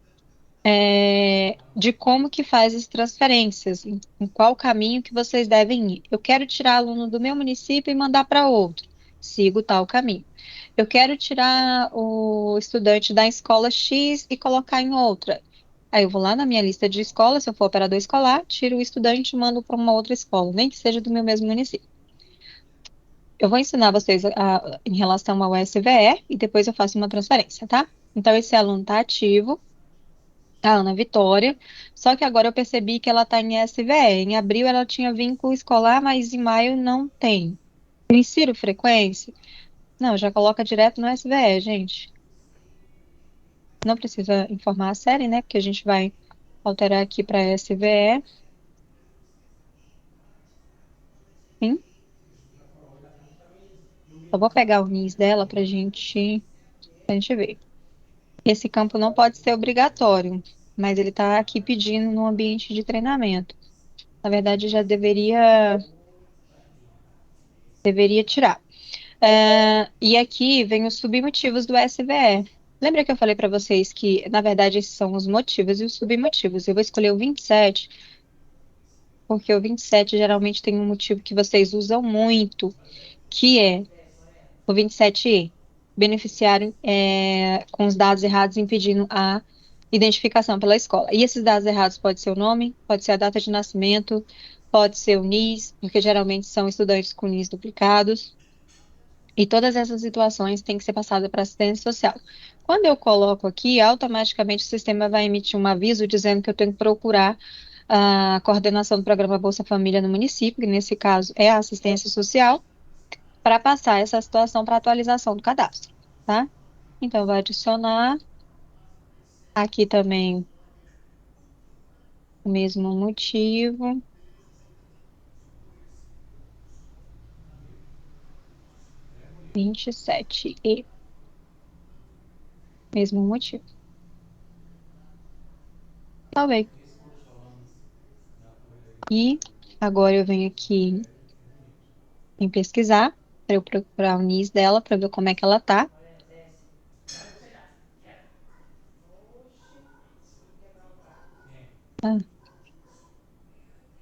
De como que faz as transferências, em qual caminho que vocês devem ir. Eu quero tirar aluno do meu município e mandar para outro. Sigo tal caminho. Eu quero tirar o estudante da escola X e colocar em outra. Aí eu vou lá na minha lista de escolas, se eu for operador escolar, tiro o estudante e mando para uma outra escola, nem que seja do meu mesmo município. Eu vou ensinar vocês em relação ao SVE e depois eu faço uma transferência, tá? Então, esse aluno está ativo, a Ana Vitória, só que agora eu percebi que ela está em SVE. Em abril ela tinha vínculo escolar, mas em maio não tem. Eu insiro frequência? Não, já coloca direto no SVE, gente. Não precisa informar a série, né? Porque a gente vai alterar aqui para SVE. Sim. Só vou pegar o NIS dela para a gente ver. Esse campo não pode ser obrigatório, mas ele está aqui pedindo no ambiente de treinamento. Na verdade, já deveria tirar. E aqui vem os submotivos do SVE. Lembra que eu falei para vocês que, na verdade, esses são os motivos e os submotivos. Eu vou escolher o 27, porque o 27 geralmente tem um motivo que vocês usam muito, que é o 27E, beneficiário com os dados errados impedindo a identificação pela escola. E esses dados errados pode ser o nome, pode ser a data de nascimento, pode ser o NIS, porque geralmente são estudantes com NIS duplicados. E todas essas situações têm que ser passadas para a assistência social. Quando eu coloco aqui, automaticamente o sistema vai emitir um aviso dizendo que eu tenho que procurar a coordenação do programa Bolsa Família no município, que nesse caso é a assistência social, para passar essa situação para atualização do cadastro, tá? Então, eu vou adicionar aqui também o mesmo motivo. Vinte e sete e mesmo motivo. Salvei. E agora eu venho aqui em pesquisar, para eu procurar o NIS dela, para ver como é que ela tá. Ah,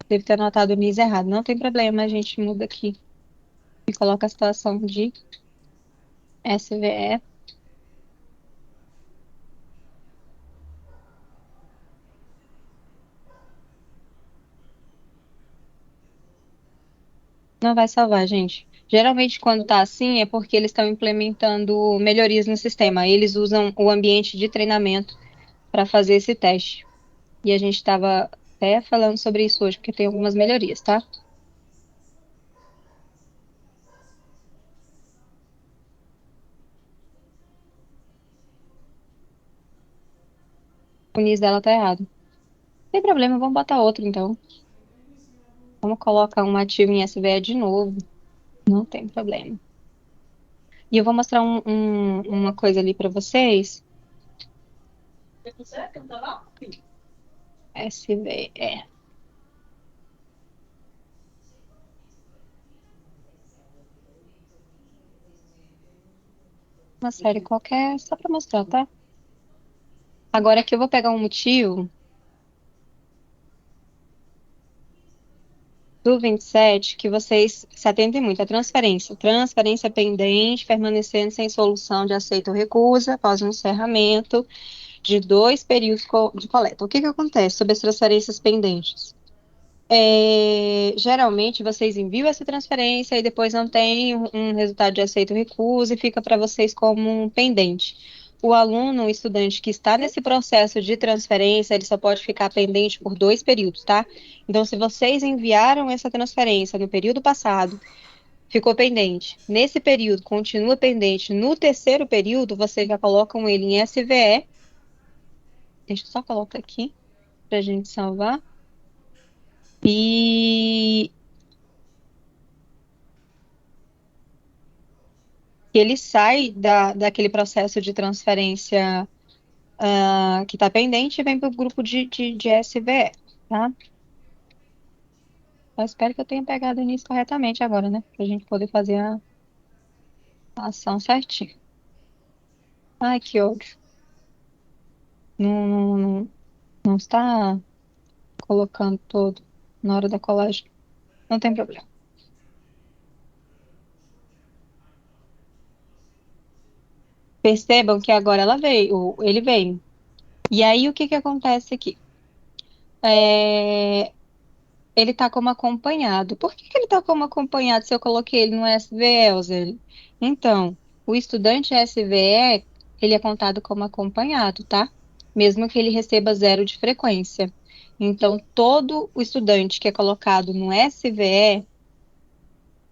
deve ter anotado o NIS errado. Não tem problema, a gente muda aqui e coloca a situação de SVE. Não vai salvar, gente. Geralmente, quando tá assim, é porque eles estão implementando melhorias no sistema. Eles usam o ambiente de treinamento para fazer esse teste. E a gente estava até falando sobre isso hoje, porque tem algumas melhorias, tá? O NIS dela tá errado. Não tem problema, vamos botar outro então. Vamos colocar um ativo em SVE de novo. Não tem problema. E eu vou mostrar uma coisa ali para vocês. SVE. Uma série qualquer, só para mostrar, tá? Agora aqui eu vou pegar um motivo do 27 que vocês se atentem muito. A transferência. Transferência pendente, permanecendo sem solução de aceito ou recusa após o encerramento de 2 períodos de coleta. O que acontece sobre as transferências pendentes? Geralmente vocês enviam essa transferência e depois não tem um resultado de aceito ou recusa e fica para vocês como um pendente. O aluno, o estudante que está nesse processo de transferência, ele só pode ficar pendente por 2 períodos, tá? Então, se vocês enviaram essa transferência no período passado, ficou pendente. Nesse período, continua pendente. No terceiro período, vocês já colocam ele em SVE. Deixa eu só colocar aqui para a gente salvar. E ele sai daquele processo de transferência que está pendente e vem para o grupo de SVE, tá? Eu espero que eu tenha pegado nisso corretamente agora, né? Para a gente poder fazer a ação certinho. Ai, que ódio. Não está colocando todo na hora da colagem. Não tem problema. Percebam que agora ele veio. E aí, o que acontece aqui? Ele está como acompanhado. Por que ele está como acompanhado se eu coloquei ele no SVE, Elze? Então, o estudante SVE, ele é contado como acompanhado, tá? Mesmo que ele receba 0 de frequência. Então, todo o estudante que é colocado no SVE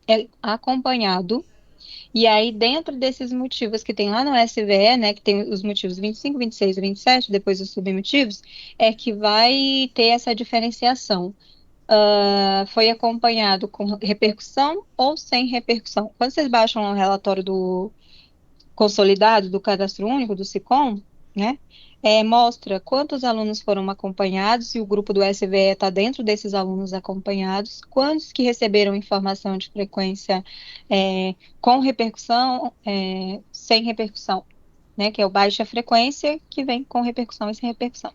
é acompanhado. E aí, dentro desses motivos que tem lá no SVE, né, que tem os motivos 25, 26 e 27, depois os submotivos, é que vai ter essa diferenciação. Foi acompanhado com repercussão ou sem repercussão. Quando vocês baixam o relatório do consolidado do Cadastro Único, do SICOM, né? Mostra quantos alunos foram acompanhados e o grupo do SVE está dentro desses alunos acompanhados, quantos que receberam informação de frequência com repercussão, sem repercussão, né? Que é o baixa frequência, que vem com repercussão e sem repercussão.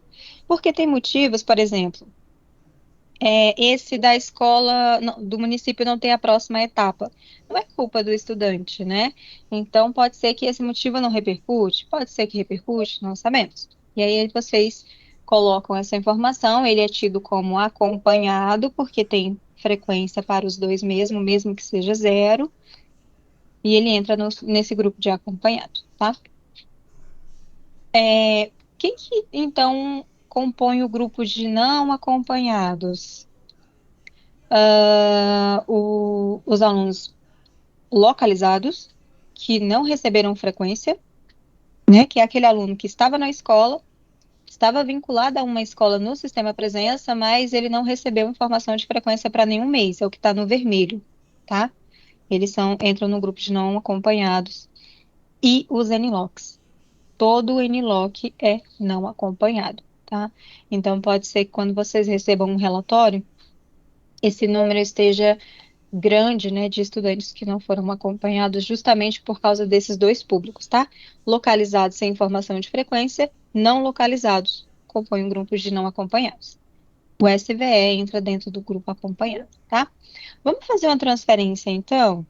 Porque tem motivos, por exemplo, esse da escola, do município não tem a próxima etapa. Não é culpa do estudante, né? Então, pode ser que esse motivo não repercute, pode ser que repercute, não sabemos. E aí vocês colocam essa informação, ele é tido como acompanhado, porque tem frequência para os dois mesmo que seja zero, e ele entra nesse grupo de acompanhado, tá? Quem que, então, compõe o grupo de não acompanhados? Os alunos localizados, que não receberam frequência, né? Que é aquele aluno que estava na escola, estava vinculado a uma escola no sistema presença, mas ele não recebeu informação de frequência para nenhum mês, é o que está no vermelho, tá? Eles entram no grupo de não acompanhados. E os NLOCs. Todo NLOC é não acompanhado, tá? Então, pode ser que quando vocês recebam um relatório, esse número esteja grande, né, de estudantes que não foram acompanhados justamente por causa desses dois públicos, tá? Localizados sem informação de frequência, não localizados compõem um grupo de não acompanhados. O SVE entra dentro do grupo acompanhado, tá? Vamos fazer uma transferência, então?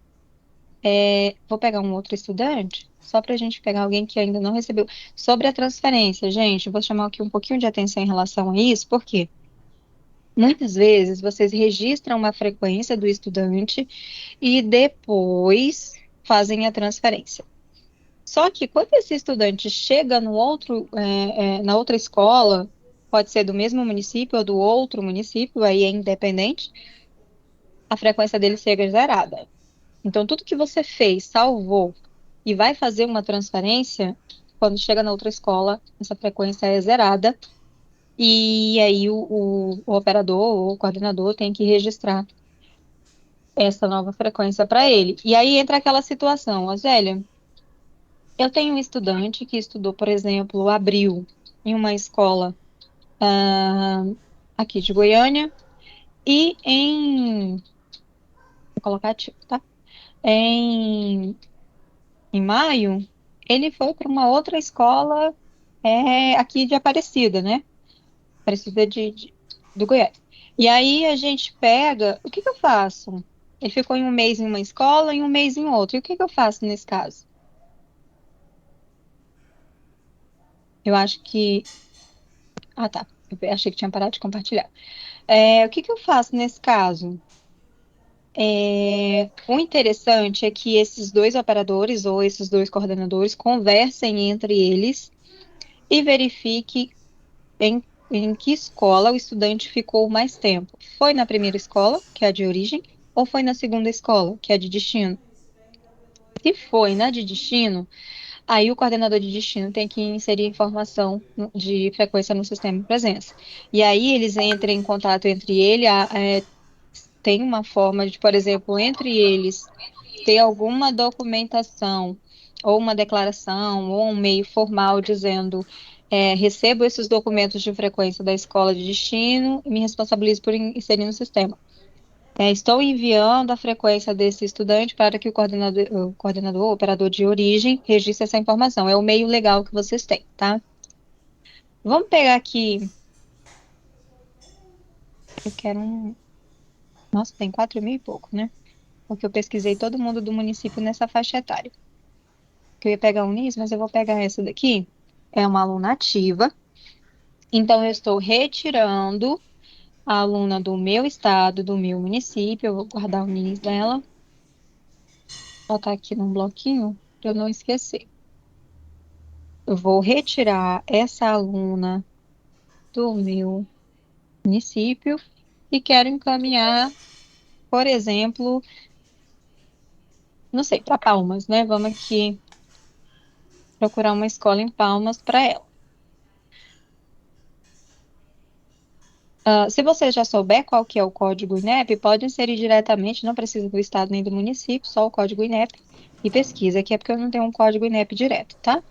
Vou pegar um outro estudante, só para a gente pegar alguém que ainda não recebeu. Sobre a transferência, gente, vou chamar aqui um pouquinho de atenção em relação a isso, porque muitas vezes vocês registram uma frequência do estudante e depois fazem a transferência. Só que quando esse estudante chega na outra escola, pode ser do mesmo município ou do outro município, aí é independente, a frequência dele chega zerada. Então, tudo que você fez, salvou e vai fazer uma transferência, quando chega na outra escola, essa frequência é zerada. E aí o operador ou o coordenador tem que registrar essa nova frequência para ele. E aí entra aquela situação, Zélia, eu tenho um estudante que estudou, por exemplo, abril em uma escola aqui de Goiânia e vou colocar ativo, tá? Em, em maio, ele foi para uma outra escola aqui de Aparecida, né? Aparecida do Goiás. E aí a gente pega, o que que eu faço? Ele ficou em um mês em uma escola e um mês em outra. E o que que eu faço nesse caso? Eu acho que. Ah, tá. Eu achei que tinha parado de compartilhar. O que que eu faço nesse caso? O interessante é que esses dois operadores ou esses dois coordenadores conversem entre eles e verifique em que escola o estudante ficou mais tempo. Foi na primeira escola, que é a de origem, ou foi na segunda escola, que é a de destino? Se foi na de destino, aí o coordenador de destino tem que inserir informação de frequência no sistema de presença. E aí eles entram em contato entre tem uma forma de, por exemplo, entre eles ter alguma documentação ou uma declaração ou um meio formal dizendo recebo esses documentos de frequência da escola de destino e me responsabilizo por inserir no sistema. Estou enviando a frequência desse estudante para que o operador de origem, registre essa informação. É o meio legal que vocês têm, tá? Vamos pegar aqui. Eu quero um. Nossa, tem 4.000 e pouco, né? Porque eu pesquisei todo mundo do município nessa faixa etária. Que eu ia pegar um NIS, mas eu vou pegar essa daqui. É uma aluna ativa. Então, eu estou retirando a aluna do meu estado, do meu município. Eu vou guardar o NIS dela. Vou botar aqui num bloquinho para eu não esquecer. Eu vou retirar essa aluna do meu município e quero encaminhar, por exemplo, não sei, para Palmas, né? Vamos aqui procurar uma escola em Palmas para ela. Se você já souber qual que é o código INEP, pode inserir diretamente, não precisa do estado nem do município, só o código INEP e pesquisa, que é porque eu não tenho um código INEP direto, tá?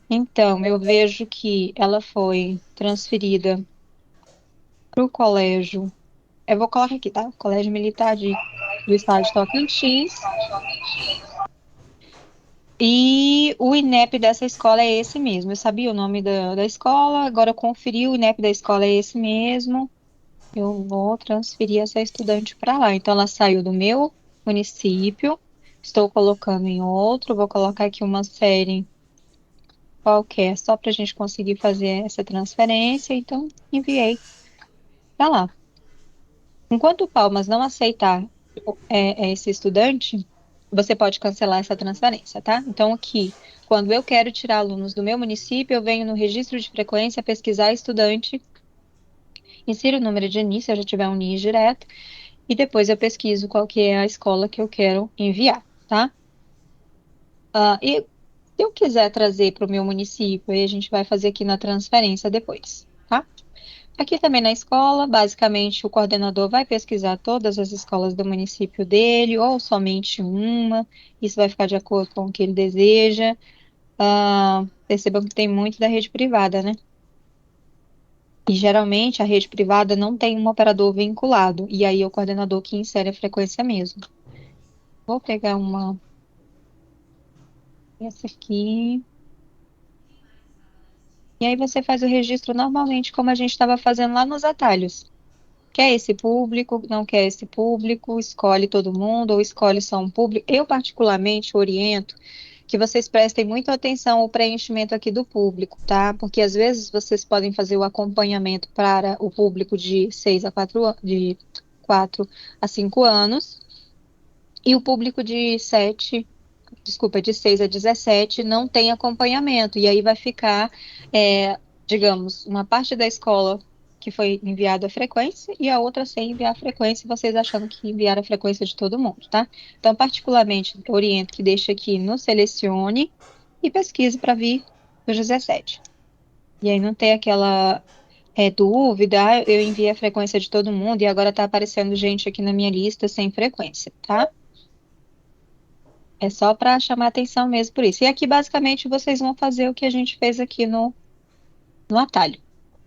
Então, eu vejo que ela foi transferida para o colégio. Eu vou colocar aqui, tá? Colégio Militar do Estado de Tocantins. E o INEP dessa escola é esse mesmo. Eu sabia o nome da escola, agora eu conferi, o INEP da escola é esse mesmo. Eu vou transferir essa estudante para lá. Então, ela saiu do meu município, estou colocando em outro, vou colocar aqui uma série qualquer, só para a gente conseguir fazer essa transferência. Então, enviei para lá. Enquanto o Palmas não aceitar esse estudante, você pode cancelar essa transferência, tá? Então, aqui, quando eu quero tirar alunos do meu município, eu venho no registro de frequência, pesquisar estudante, insiro o número de NIS, se eu já tiver um NIS direto, e depois eu pesquiso qual que é a escola que eu quero enviar, tá? E se eu quiser trazer para o meu município, aí a gente vai fazer aqui na transferência depois, tá? Aqui também na escola, basicamente o coordenador vai pesquisar todas as escolas do município dele, ou somente uma, isso vai ficar de acordo com o que ele deseja. Percebam que tem muito da rede privada, né? E geralmente a rede privada não tem um operador vinculado, e aí é o coordenador que insere a frequência mesmo. Vou pegar essa aqui. E aí você faz o registro normalmente, como a gente estava fazendo lá nos atalhos. Quer esse público, não quer esse público, escolhe todo mundo ou escolhe só um público. Eu, particularmente, oriento que vocês prestem muita atenção ao preenchimento aqui do público, tá? Porque às vezes vocês podem fazer o acompanhamento para o público de 6 a 4 de 4 a 5 anos e o público de 6 a 17 não tem acompanhamento. E aí vai ficar, digamos, uma parte da escola que foi enviada a frequência e a outra sem enviar a frequência, vocês achando que enviaram a frequência de todo mundo, tá? Então, particularmente, eu oriento que deixe aqui no selecione e pesquise para vir dos 17. E aí não tem aquela dúvida, eu enviei a frequência de todo mundo e agora tá aparecendo gente aqui na minha lista sem frequência, tá? É só para chamar atenção mesmo por isso. E aqui, basicamente, vocês vão fazer o que a gente fez aqui no atalho.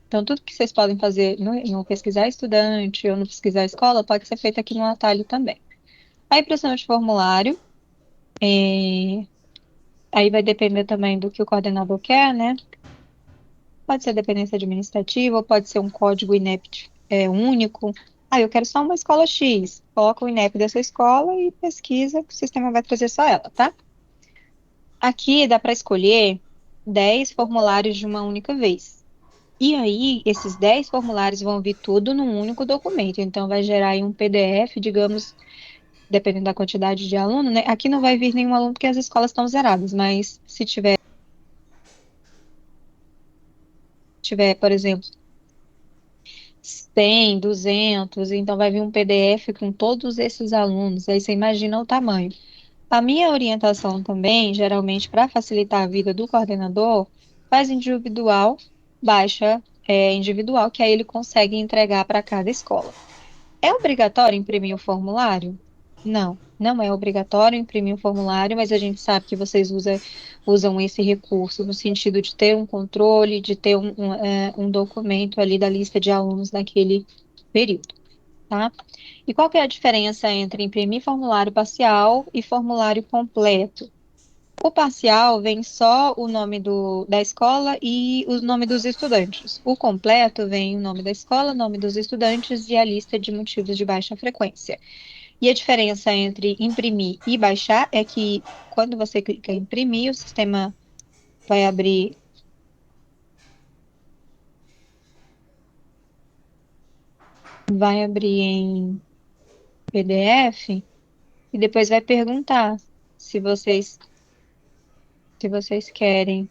Então, tudo que vocês podem fazer no pesquisar estudante ou no pesquisar escola pode ser feito aqui no atalho também. A impressão de formulário, aí vai depender também do que o coordenador quer, né? Pode ser dependência administrativa, ou pode ser um código INEP único. Eu quero só uma escola X. Coloca o INEP dessa escola e pesquisa, que o sistema vai trazer só ela, tá? Aqui dá para escolher 10 formulários de uma única vez. E aí, esses 10 formulários vão vir tudo num único documento. Então, vai gerar aí um PDF, digamos, dependendo da quantidade de aluno, né? Aqui não vai vir nenhum aluno porque as escolas estão zeradas, mas se tiver, por exemplo, 100, 200, então vai vir um PDF com todos esses alunos. Aí você imagina o tamanho. A minha orientação também, geralmente para facilitar a vida do coordenador, faz individual, baixa individual, que aí ele consegue entregar para cada escola. É obrigatório imprimir o formulário? Não, não é obrigatório imprimir o formulário, mas a gente sabe que vocês usam esse recurso no sentido de ter um controle, de ter um documento ali da lista de alunos daquele período, tá? E qual que é a diferença entre imprimir formulário parcial e formulário completo? O parcial vem só o nome da escola e o nome dos estudantes. O completo vem o nome da escola, o nome dos estudantes e a lista de motivos de baixa frequência. E a diferença entre imprimir e baixar é que quando você clica em imprimir, o sistema vai abrir em PDF e depois vai perguntar se vocês querem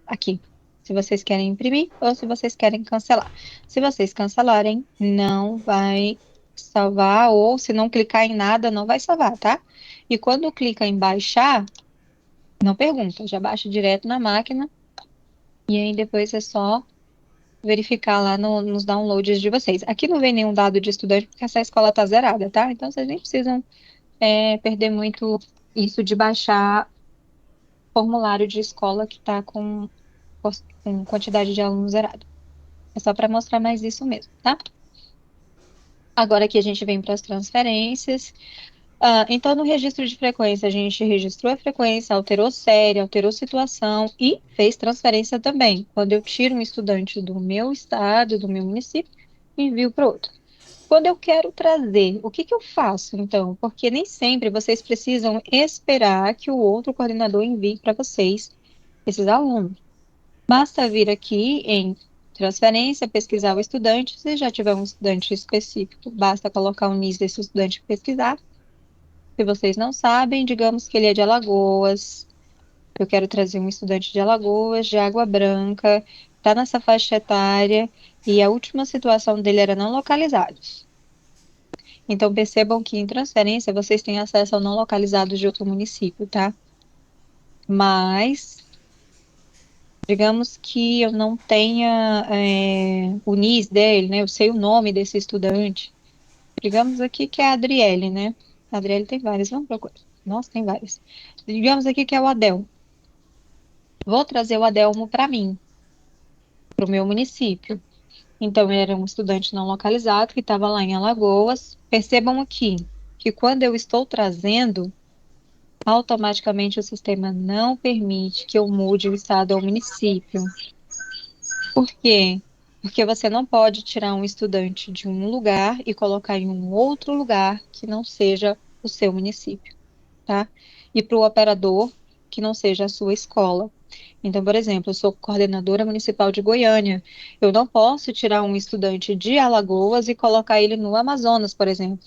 aqui, se vocês querem imprimir ou se vocês querem cancelar. Se vocês cancelarem, não vai salvar, ou se não clicar em nada, não vai salvar, tá? E quando clica em baixar, não pergunta, já baixa direto na máquina e aí depois é só verificar lá nos downloads de vocês. Aqui não vem nenhum dado de estudante porque essa escola tá zerada, tá? Então vocês nem precisam perder muito isso de baixar formulário de escola que está com quantidade de alunos zerado. É só para mostrar mais isso mesmo, tá? Agora aqui a gente vem para as transferências. Então, no registro de frequência, a gente registrou a frequência, alterou série, alterou situação e fez transferência também. Quando eu tiro um estudante do meu estado, do meu município, envio para outro. Quando eu quero trazer, o que que eu faço, então? Porque nem sempre vocês precisam esperar que o outro coordenador envie para vocês esses alunos. Basta vir aqui em transferência, pesquisar o estudante. Se já tiver um estudante específico, basta colocar o NIS desse estudante e pesquisar. Se vocês não sabem, digamos que ele é de Alagoas. Eu quero trazer um estudante de Alagoas, de Água Branca, está nessa faixa etária, e a última situação dele era não localizados. Então, percebam que em transferência vocês têm acesso ao não localizado de outro município, tá? Mas, digamos que eu não tenha o NIS dele, né? Eu sei o nome desse estudante. Digamos aqui que é a Adriele, né? A Adriele tem várias, vamos procurar. Nossa, tem várias. Digamos aqui que é o Adel. Vou trazer o Adelmo para mim, para o meu município. Então, era um estudante não localizado que estava lá em Alagoas. Percebam aqui que quando eu estou trazendo, automaticamente o sistema não permite que eu mude o estado ao município. Por quê? Porque você não pode tirar um estudante de um lugar e colocar em um outro lugar que não seja o seu município, tá? E para o operador que não seja a sua escola. Então, por exemplo, eu sou coordenadora municipal de Goiânia. Eu não posso tirar um estudante de Alagoas e colocar ele no Amazonas, por exemplo.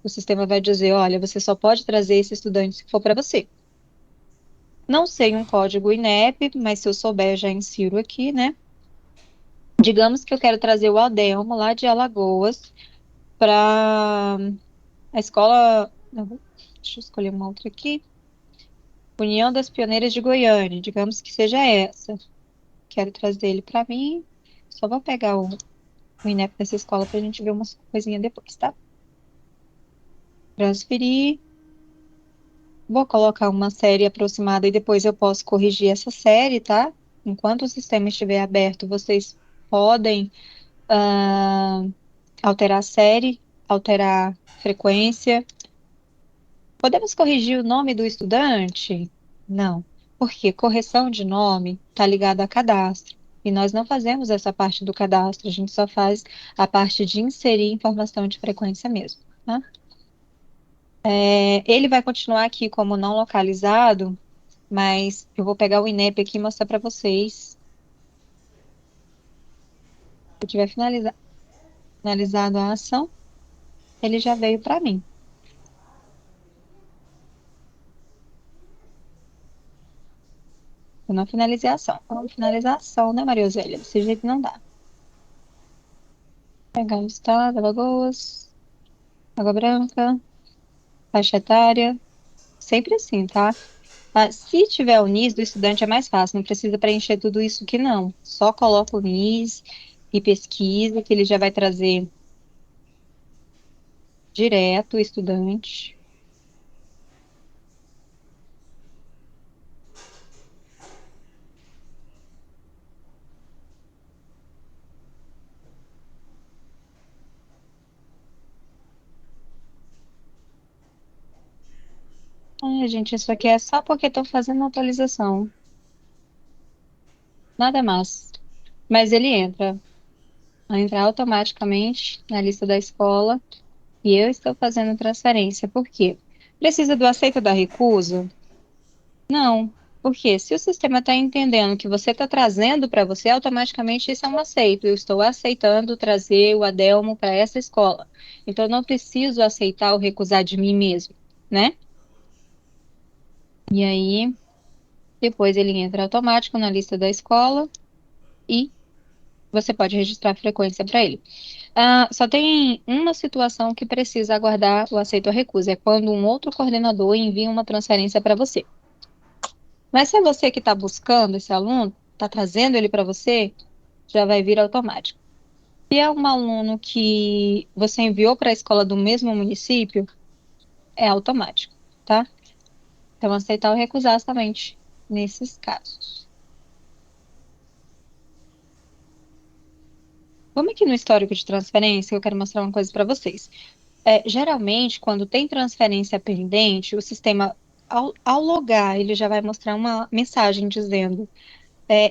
O sistema vai dizer, olha, você só pode trazer esse estudante se for para você. Não sei um código INEP, mas se eu souber, já insiro aqui, né? Digamos que eu quero trazer o Adelmo lá de Alagoas para a escola. Não, deixa eu escolher uma outra aqui. União das Pioneiras de Goiânia, digamos que seja essa. Quero trazer ele para mim. Só vou pegar o INEP dessa escola para a gente ver umas coisinhas depois, tá? Transferir. Vou colocar uma série aproximada e depois eu posso corrigir essa série, tá? Enquanto o sistema estiver aberto, vocês podem ah, alterar a série, alterar frequência. Podemos corrigir o nome do estudante? Não, porque correção de nome está ligada a cadastro. E nós não fazemos essa parte do cadastro, a gente só faz a parte de inserir informação de frequência mesmo, tá? Ele vai continuar aqui como não localizado, mas eu vou pegar o INEP aqui e mostrar para vocês. Se eu tiver finalizado a ação, ele já veio para mim. Eu não finalizei a ação. Vamos finalizar a ação, né, Maria Osélia? Desse jeito não dá. Pegar o estado, Alagoas, Água Branca, faixa etária, sempre assim, tá? Se tiver o NIS do estudante é mais fácil, não precisa preencher tudo isso aqui não. Só coloca o NIS e pesquisa, que ele já vai trazer direto o estudante. Ai, gente, isso aqui é só porque estou fazendo uma atualização. Nada mais. Mas ele entra automaticamente na lista da escola e eu estou fazendo transferência. Por quê? Precisa do aceito da recusa? Não. Porque se o sistema está entendendo que você está trazendo para você, automaticamente isso é um aceito. Eu estou aceitando trazer o Adelmo para essa escola. Então, eu não preciso aceitar ou recusar de mim mesmo, né? E aí, depois ele entra automático na lista da escola e você pode registrar a frequência para ele. Só tem uma situação que precisa aguardar o aceito ou recusa, é quando um outro coordenador envia uma transferência para você. Mas se é você que está buscando esse aluno, está trazendo ele para você, já vai vir automático. Se é um aluno que você enviou para a escola do mesmo município, é automático, tá? Então, aceitar ou recusar somente. nesses casos. Vamos aqui no histórico de transferência, eu quero mostrar uma coisa para vocês. Geralmente, quando tem transferência pendente, o sistema, ao logar, ele já vai mostrar uma mensagem dizendo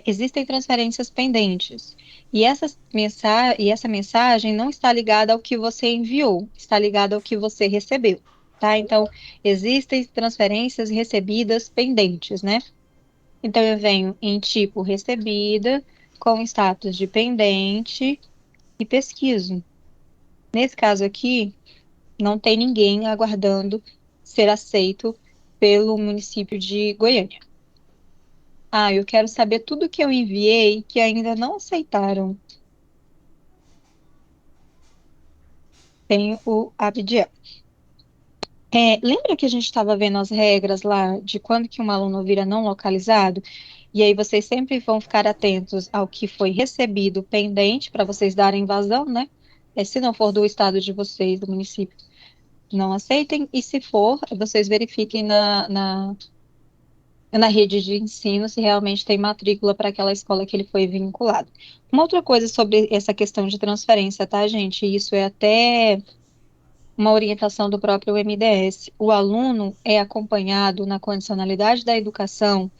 existem transferências pendentes. E essa mensagem não está ligada ao que você enviou, está ligada ao que você recebeu, tá? Então, existem transferências recebidas pendentes, né? Então, eu venho em tipo recebida, com status de pendente e pesquiso. Nesse caso aqui, não tem ninguém aguardando ser aceito pelo município de Goiânia. Ah, eu quero saber tudo que eu enviei que ainda não aceitaram. Tem o Abdiel. Lembra que a gente estava vendo as regras lá de quando que um aluno vira não localizado? E aí vocês sempre vão ficar atentos ao que foi recebido pendente para vocês darem vazão, né? Se não for do estado de vocês, do município, não aceitem. E se for, vocês verifiquem na rede de ensino se realmente tem matrícula para aquela escola que ele foi vinculado. Uma outra coisa sobre essa questão de transferência, tá, gente? Isso é até uma orientação do próprio MDS. O aluno é acompanhado na condicionalidade da educação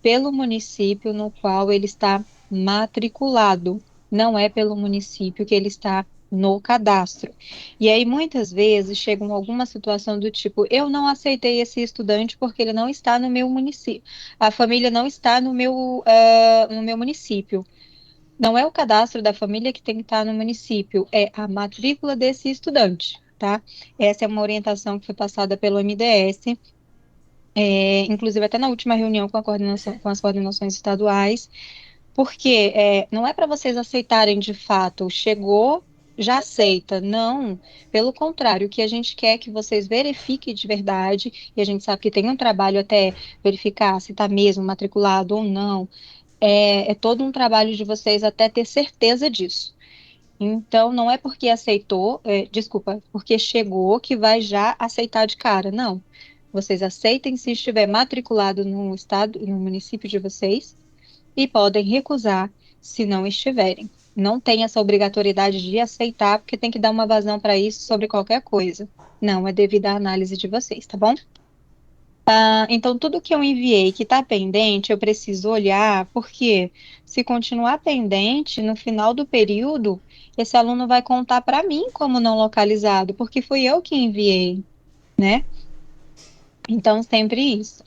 pelo município no qual ele está matriculado, não é pelo município que ele está no cadastro. E aí, muitas vezes, chegam alguma situação do tipo, eu não aceitei esse estudante porque ele não está no meu município, a família não está no meu município. Não é o cadastro da família que tem que estar no município, é a matrícula desse estudante, tá? Essa é uma orientação que foi passada pelo MDS, inclusive até na última reunião com a coordenação, com as coordenações estaduais, porque não é para vocês aceitarem de fato, chegou, já aceita. Não, pelo contrário, o que a gente quer é que vocês verifiquem de verdade, e a gente sabe que tem um trabalho até verificar se está mesmo matriculado ou não. É todo um trabalho de vocês até ter certeza disso. Então, não é porque aceitou, desculpa, porque chegou que vai já aceitar de cara. Não. Vocês aceitem se estiver matriculado no estado, no município de vocês, e podem recusar se não estiverem. Não tem essa obrigatoriedade de aceitar, porque tem que dar uma vazão para isso sobre qualquer coisa. Não, é devido à análise de vocês, tá bom? Então, tudo que eu enviei que está pendente, eu preciso olhar, porque se continuar pendente, no final do período, esse aluno vai contar para mim como não localizado, porque fui eu que enviei, né? Então, sempre isso.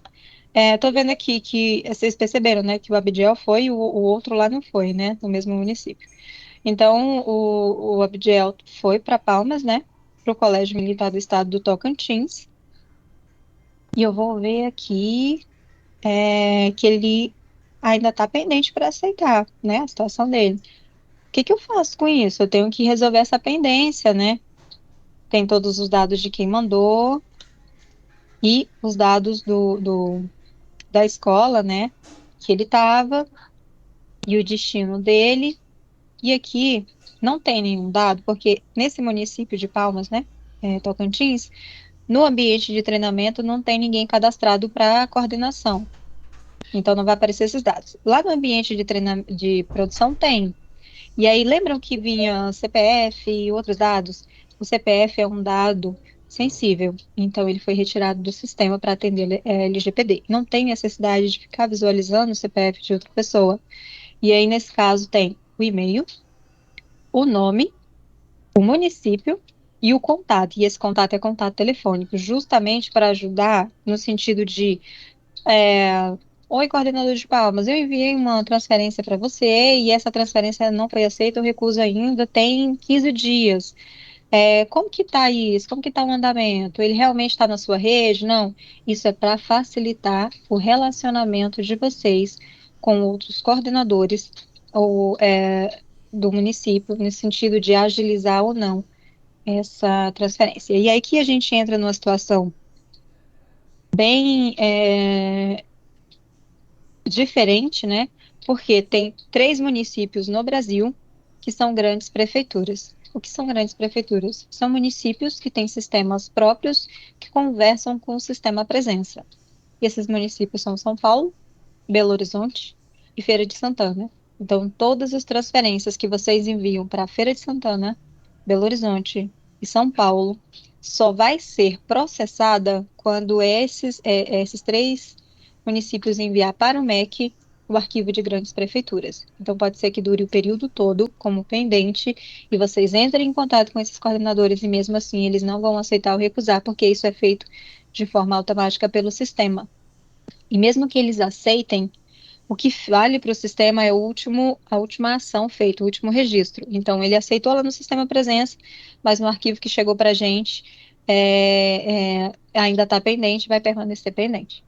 Tô vendo aqui que vocês perceberam, né, que o Abdiel foi e o outro lá não foi, né, no mesmo município. Então, o Abdiel foi para Palmas, né, para o Colégio Militar do Estado do Tocantins, e eu vou ver aqui que ele ainda está pendente para aceitar, né, a situação dele. O que que eu faço com isso? Eu tenho que resolver essa pendência, né? Tem todos os dados de quem mandou e os dados da escola, né, que ele estava e o destino dele. E aqui não tem nenhum dado, porque nesse município de Palmas, né, Tocantins, no ambiente de treinamento não tem ninguém cadastrado para coordenação. Então não vai aparecer esses dados. Lá no ambiente de produção tem. E aí lembram que vinha CPF e outros dados? O CPF é um dado sensível, então ele foi retirado do sistema para atender LGPD. Não tem necessidade de ficar visualizando o CPF de outra pessoa. E aí, nesse caso, tem o e-mail, o nome, o município e o contato. E esse contato é contato telefônico, justamente para ajudar no sentido de oi, coordenador de Palmas, eu enviei uma transferência para você e essa transferência não foi aceita, eu recuso ainda, tem 15 dias. Como que está isso? Como que está o andamento? Ele realmente está na sua rede? Não. Isso é para facilitar o relacionamento de vocês com outros coordenadores ou do município, no sentido de agilizar ou não essa transferência. E aí que a gente entra numa situação bem diferente, né? Porque tem 3 municípios no Brasil que são grandes prefeituras. O que são grandes prefeituras? São municípios que têm sistemas próprios que conversam com o sistema presença. E esses municípios são São Paulo, Belo Horizonte e Feira de Santana. Então, todas as transferências que vocês enviam para Feira de Santana, Belo Horizonte e São Paulo só vai ser processada quando esses três municípios enviar para o MEC o arquivo de grandes prefeituras. Então, pode ser que dure o período todo como pendente e vocês entrem em contato com esses coordenadores e mesmo assim eles não vão aceitar ou recusar, porque isso é feito de forma automática pelo sistema. E mesmo que eles aceitem, o que vale para o sistema é a última ação feita, o último registro. Então, ele aceitou lá no sistema presença, mas no arquivo que chegou para a gente ainda está pendente, vai permanecer pendente,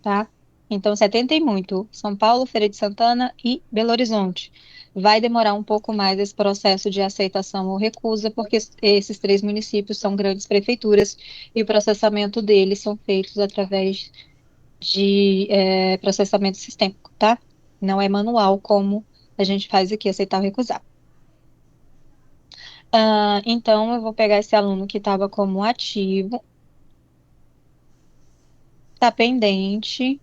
tá? Então, 70 e muito. São Paulo, Feira de Santana e Belo Horizonte. Vai demorar um pouco mais esse processo de aceitação ou recusa, porque esses três municípios são grandes prefeituras e o processamento deles são feitos através de processamento sistêmico, tá? Não é manual como a gente faz aqui, aceitar ou recusar. Então, eu vou pegar esse aluno que estava como ativo, está pendente,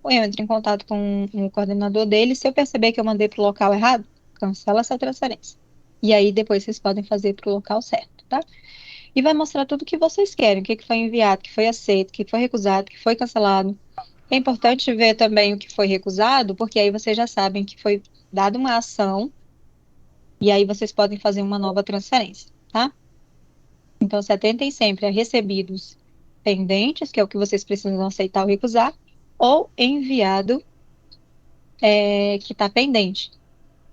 eu entro em contato com o coordenador dele, se eu perceber que eu mandei para o local errado, cancela essa transferência. E aí, depois vocês podem fazer para o local certo, tá? E vai mostrar tudo o que vocês querem, o que foi enviado, o que foi aceito, o que foi recusado, o que foi cancelado. É importante ver também o que foi recusado, porque aí vocês já sabem que foi dada uma ação e aí vocês podem fazer uma nova transferência, tá? Então, se atentem sempre a recebidos pendentes, que é o que vocês precisam aceitar ou recusar, ou enviado que está pendente,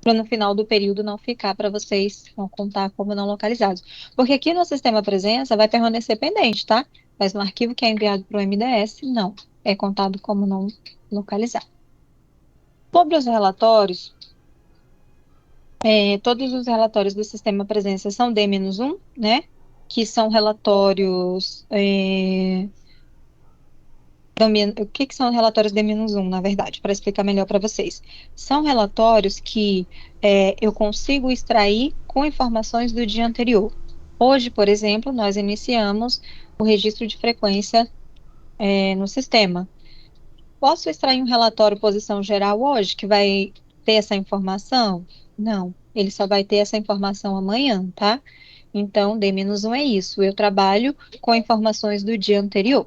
para no final do período não ficar para vocês não contar como não localizados. Porque aqui no sistema presença vai permanecer pendente, tá? Mas no arquivo que é enviado para o MDS, não. É contado como não localizado. Sobre os relatórios, todos os relatórios do sistema presença são D-1, né? Que são relatórios. O que são relatórios D-1, na verdade, para explicar melhor para vocês? São relatórios que eu consigo extrair com informações do dia anterior. Hoje, por exemplo, nós iniciamos o registro de frequência no sistema. Posso extrair um relatório posição geral hoje que vai ter essa informação? Não, ele só vai ter essa informação amanhã, tá? Então, D-1 é isso. Eu trabalho com informações do dia anterior.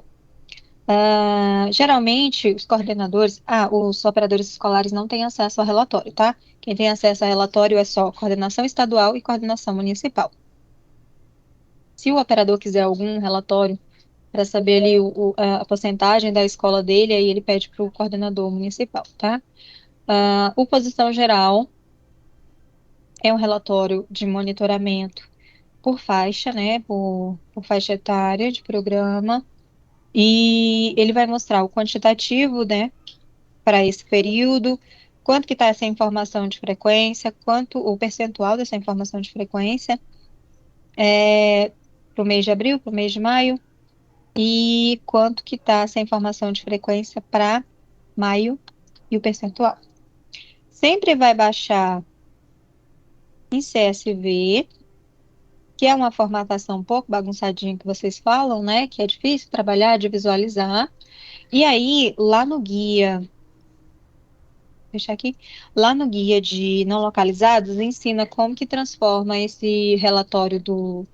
Geralmente, os coordenadores, os operadores escolares não têm acesso ao relatório, tá? Quem tem acesso ao relatório é só coordenação estadual e coordenação municipal. Se o operador quiser algum relatório para saber ali a porcentagem da escola dele, aí ele pede para o coordenador municipal, tá? O posição geral é um relatório de monitoramento por faixa, né? Por faixa etária de programa. E ele vai mostrar o quantitativo, né? Para esse período, quanto que está essa informação de frequência, quanto o percentual dessa informação de frequência para o mês de abril, para o mês de maio, e quanto que está essa informação de frequência para maio e o percentual. Sempre vai baixar em CSV, que é uma formatação um pouco bagunçadinha que vocês falam, né? Que é difícil trabalhar, de visualizar. E aí, lá no guia, deixar aqui, lá no guia de não localizados, ensina como que transforma esse relatório do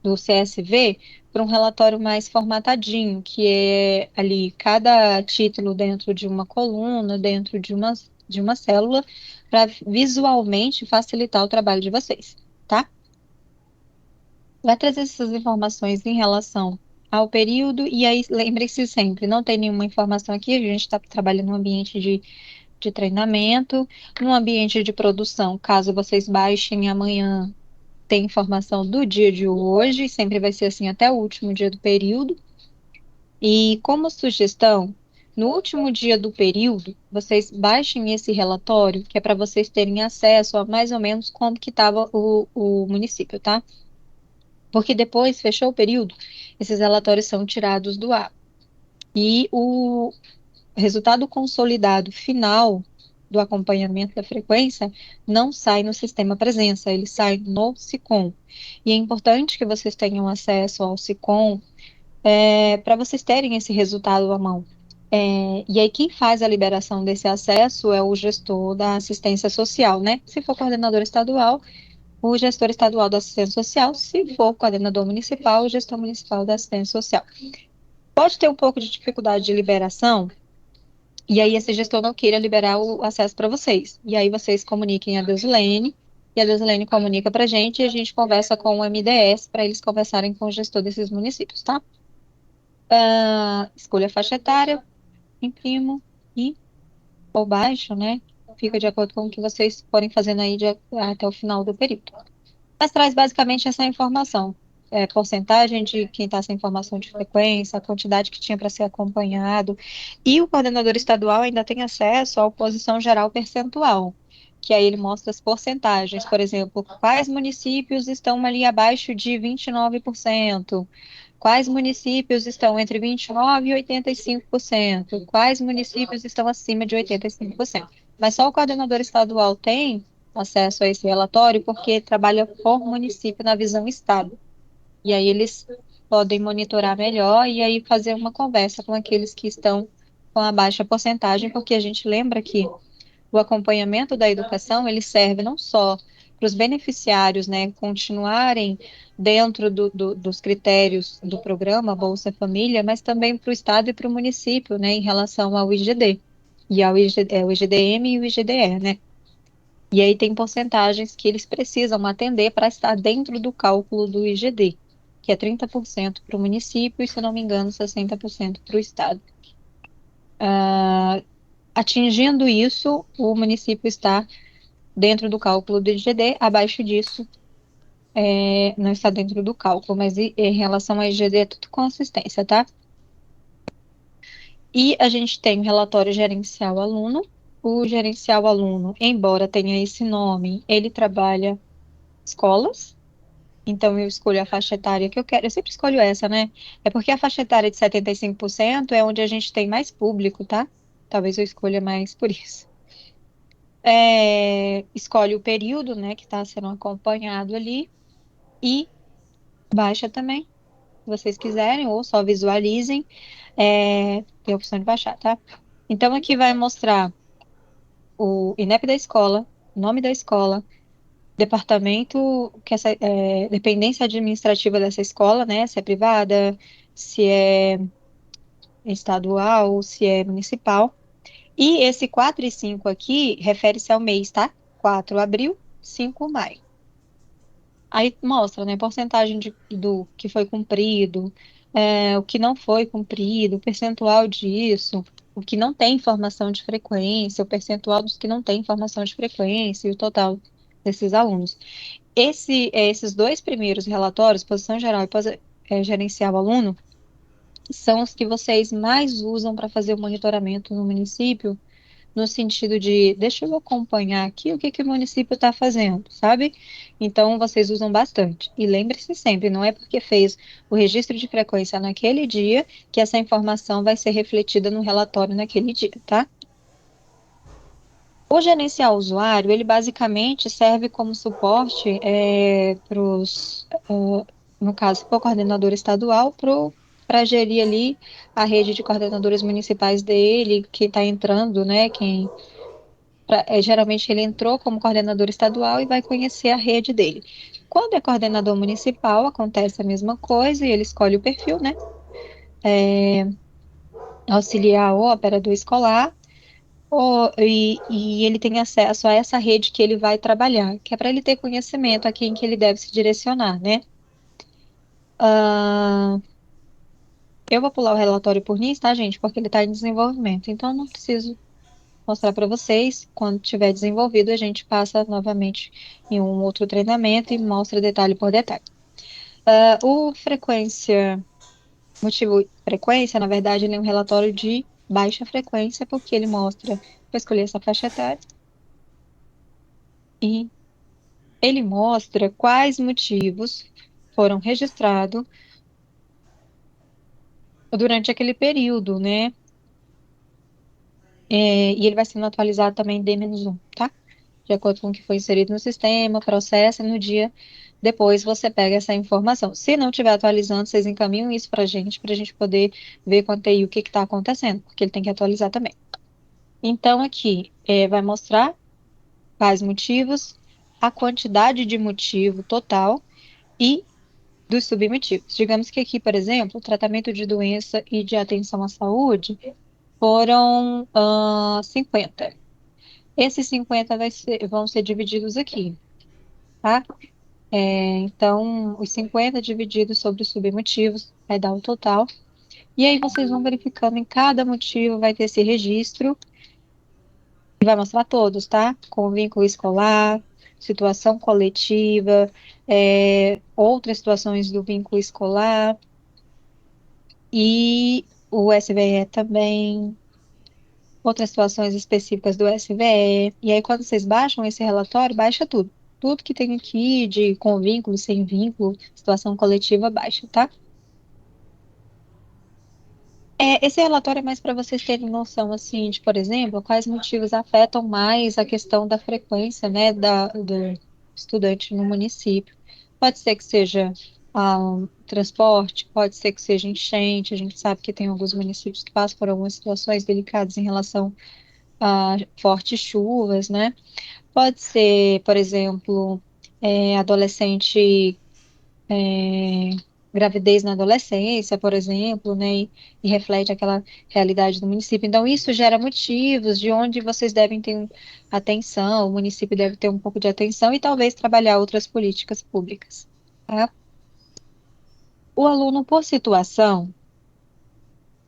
CSV para um relatório mais formatadinho, que é ali cada título dentro de uma coluna, dentro de uma célula, para visualmente facilitar o trabalho de vocês, tá? Vai trazer essas informações em relação ao período, e aí lembre-se sempre, não tem nenhuma informação aqui, a gente está trabalhando no ambiente de treinamento, no ambiente de produção, caso vocês baixem amanhã, tem informação do dia de hoje, sempre vai ser assim até o último dia do período. E como sugestão, no último dia do período, vocês baixem esse relatório, que é para vocês terem acesso a mais ou menos como que estava o município, tá? Porque depois, fechou o período, esses relatórios são tirados do ar. E o resultado consolidado final do acompanhamento da frequência não sai no sistema presença, ele sai no SICOM. E é importante que vocês tenham acesso ao SICOM para vocês terem esse resultado à mão. E aí, quem faz a liberação desse acesso é o gestor da assistência social, né? Se for coordenador estadual, o gestor estadual da assistência social. Se for coordenador municipal, o gestor municipal da assistência social. Pode ter um pouco de dificuldade de liberação, e aí esse gestor não queira liberar o acesso para vocês. E aí vocês comuniquem a Deusilene, e a Deusilene comunica para a gente, e a gente conversa com o MDS para eles conversarem com o gestor desses municípios, tá? Escolha a faixa etária, imprimo e ou baixo, né? Fica de acordo com o que vocês forem fazendo aí até o final do período. Mas traz basicamente essa informação. Porcentagem de quem está sem informação de frequência, a quantidade que tinha para ser acompanhado. E o coordenador estadual ainda tem acesso à posição geral percentual, que aí ele mostra as porcentagens. Por exemplo, quais municípios estão ali abaixo de 29%? Quais municípios estão entre 29% e 85%? Quais municípios estão acima de 85%? Mas só o coordenador estadual tem acesso a esse relatório porque trabalha por município na visão Estado. E aí eles podem monitorar melhor e aí fazer uma conversa com aqueles que estão com a baixa porcentagem, porque a gente lembra que o acompanhamento da educação, ele serve não só para os beneficiários, né, continuarem dentro dos critérios do programa Bolsa Família, mas também para o Estado e para o município, né, em relação ao IGD, e ao o IGDM e o IGDE, né? E aí tem porcentagens que eles precisam atender para estar dentro do cálculo do IGD, que é 30% para o município e, se não me engano, 60% para o Estado. Atingindo isso, o município está dentro do cálculo do IGD, abaixo disso, não está dentro do cálculo, mas em relação ao IGD é tudo com assistência, tá? E a gente tem o relatório gerencial aluno. O gerencial aluno, embora tenha esse nome, ele trabalha escolas. Então, eu escolho a faixa etária que eu quero. Eu sempre escolho essa, né? É porque a faixa etária de 75% é onde a gente tem mais público, tá? Talvez eu escolha mais por isso. Escolhe o período, né, que está sendo acompanhado ali. E baixa também, se vocês quiserem, ou só visualizem. Tem a opção de baixar, tá? Então, aqui vai mostrar o INEP da escola, nome da escola, departamento, dependência administrativa dessa escola, né? Se é privada, se é estadual, se é municipal. E esse 4 e 5 aqui refere-se ao mês, tá? 4 abril, 5 maio. Aí mostra, né, porcentagem do que foi cumprido, o que não foi cumprido, o percentual disso, o que não tem informação de frequência, o percentual dos que não tem informação de frequência e o total desses alunos. Esses dois primeiros relatórios, posição geral e gerencial aluno, são os que vocês mais usam para fazer o monitoramento no município, no sentido de, deixa eu acompanhar aqui o que que o município está fazendo, sabe? Então, vocês usam bastante. E lembre-se sempre, não é porque fez o registro de frequência naquele dia que essa informação vai ser refletida no relatório naquele dia, tá? O gerencial usuário, ele basicamente serve como suporte para os, no caso, se for coordenador estadual, para gerir ali a rede de coordenadores municipais dele, que está entrando, né? Geralmente ele entrou como coordenador estadual e vai conhecer a rede dele. Quando é coordenador municipal, acontece a mesma coisa e ele escolhe o perfil, né? Auxiliar ou operador escolar. E ele tem acesso a essa rede que ele vai trabalhar, que é para ele ter conhecimento a quem que ele deve se direcionar, né? Ah, eu vou pular o relatório por NIS, tá, gente? Porque ele está em desenvolvimento, então eu não preciso mostrar para vocês. Quando tiver desenvolvido, a gente passa novamente em um outro treinamento e mostra detalhe por detalhe. O motivo frequência, na verdade, ele é um relatório de baixa frequência, porque ele mostra, vou escolher essa faixa etária, e ele mostra quais motivos foram registrados durante aquele período, né? E ele vai sendo atualizado também D-1, tá? De acordo com o que foi inserido no sistema, processo, e no dia depois você pega essa informação. Se não estiver atualizando, vocês encaminham isso para a gente poder ver com a TI o que está acontecendo, porque ele tem que atualizar também. Então, aqui vai mostrar quais motivos, a quantidade de motivo total e dos submotivos. Digamos que aqui, por exemplo, o tratamento de doença e de atenção à saúde foram 50. Esses 50 vão ser divididos aqui, tá? Então, os 50 divididos sobre os submotivos vai dar o total. E aí vocês vão verificando em cada motivo, vai ter esse registro, e vai mostrar todos, tá? Com vínculo escolar, situação coletiva, outras situações do vínculo escolar, e o SVE também, outras situações específicas do SVE. E aí, quando vocês baixam esse relatório, baixa tudo. Tudo que tem aqui de com vínculo, sem vínculo, situação coletiva, baixa, tá? Esse relatório é mais para vocês terem noção, assim, de, por exemplo, quais motivos afetam mais a questão da frequência, né, do estudante no município. Pode ser que seja transporte, pode ser que seja enchente. A gente sabe que tem alguns municípios que passam por algumas situações delicadas em relação a fortes chuvas, né? Pode ser, por exemplo, adolescente gravidez na adolescência, por exemplo, né, e reflete aquela realidade do município. Então, isso gera motivos de onde vocês devem ter atenção, o município deve ter um pouco de atenção e talvez trabalhar outras políticas públicas, tá? O aluno por situação,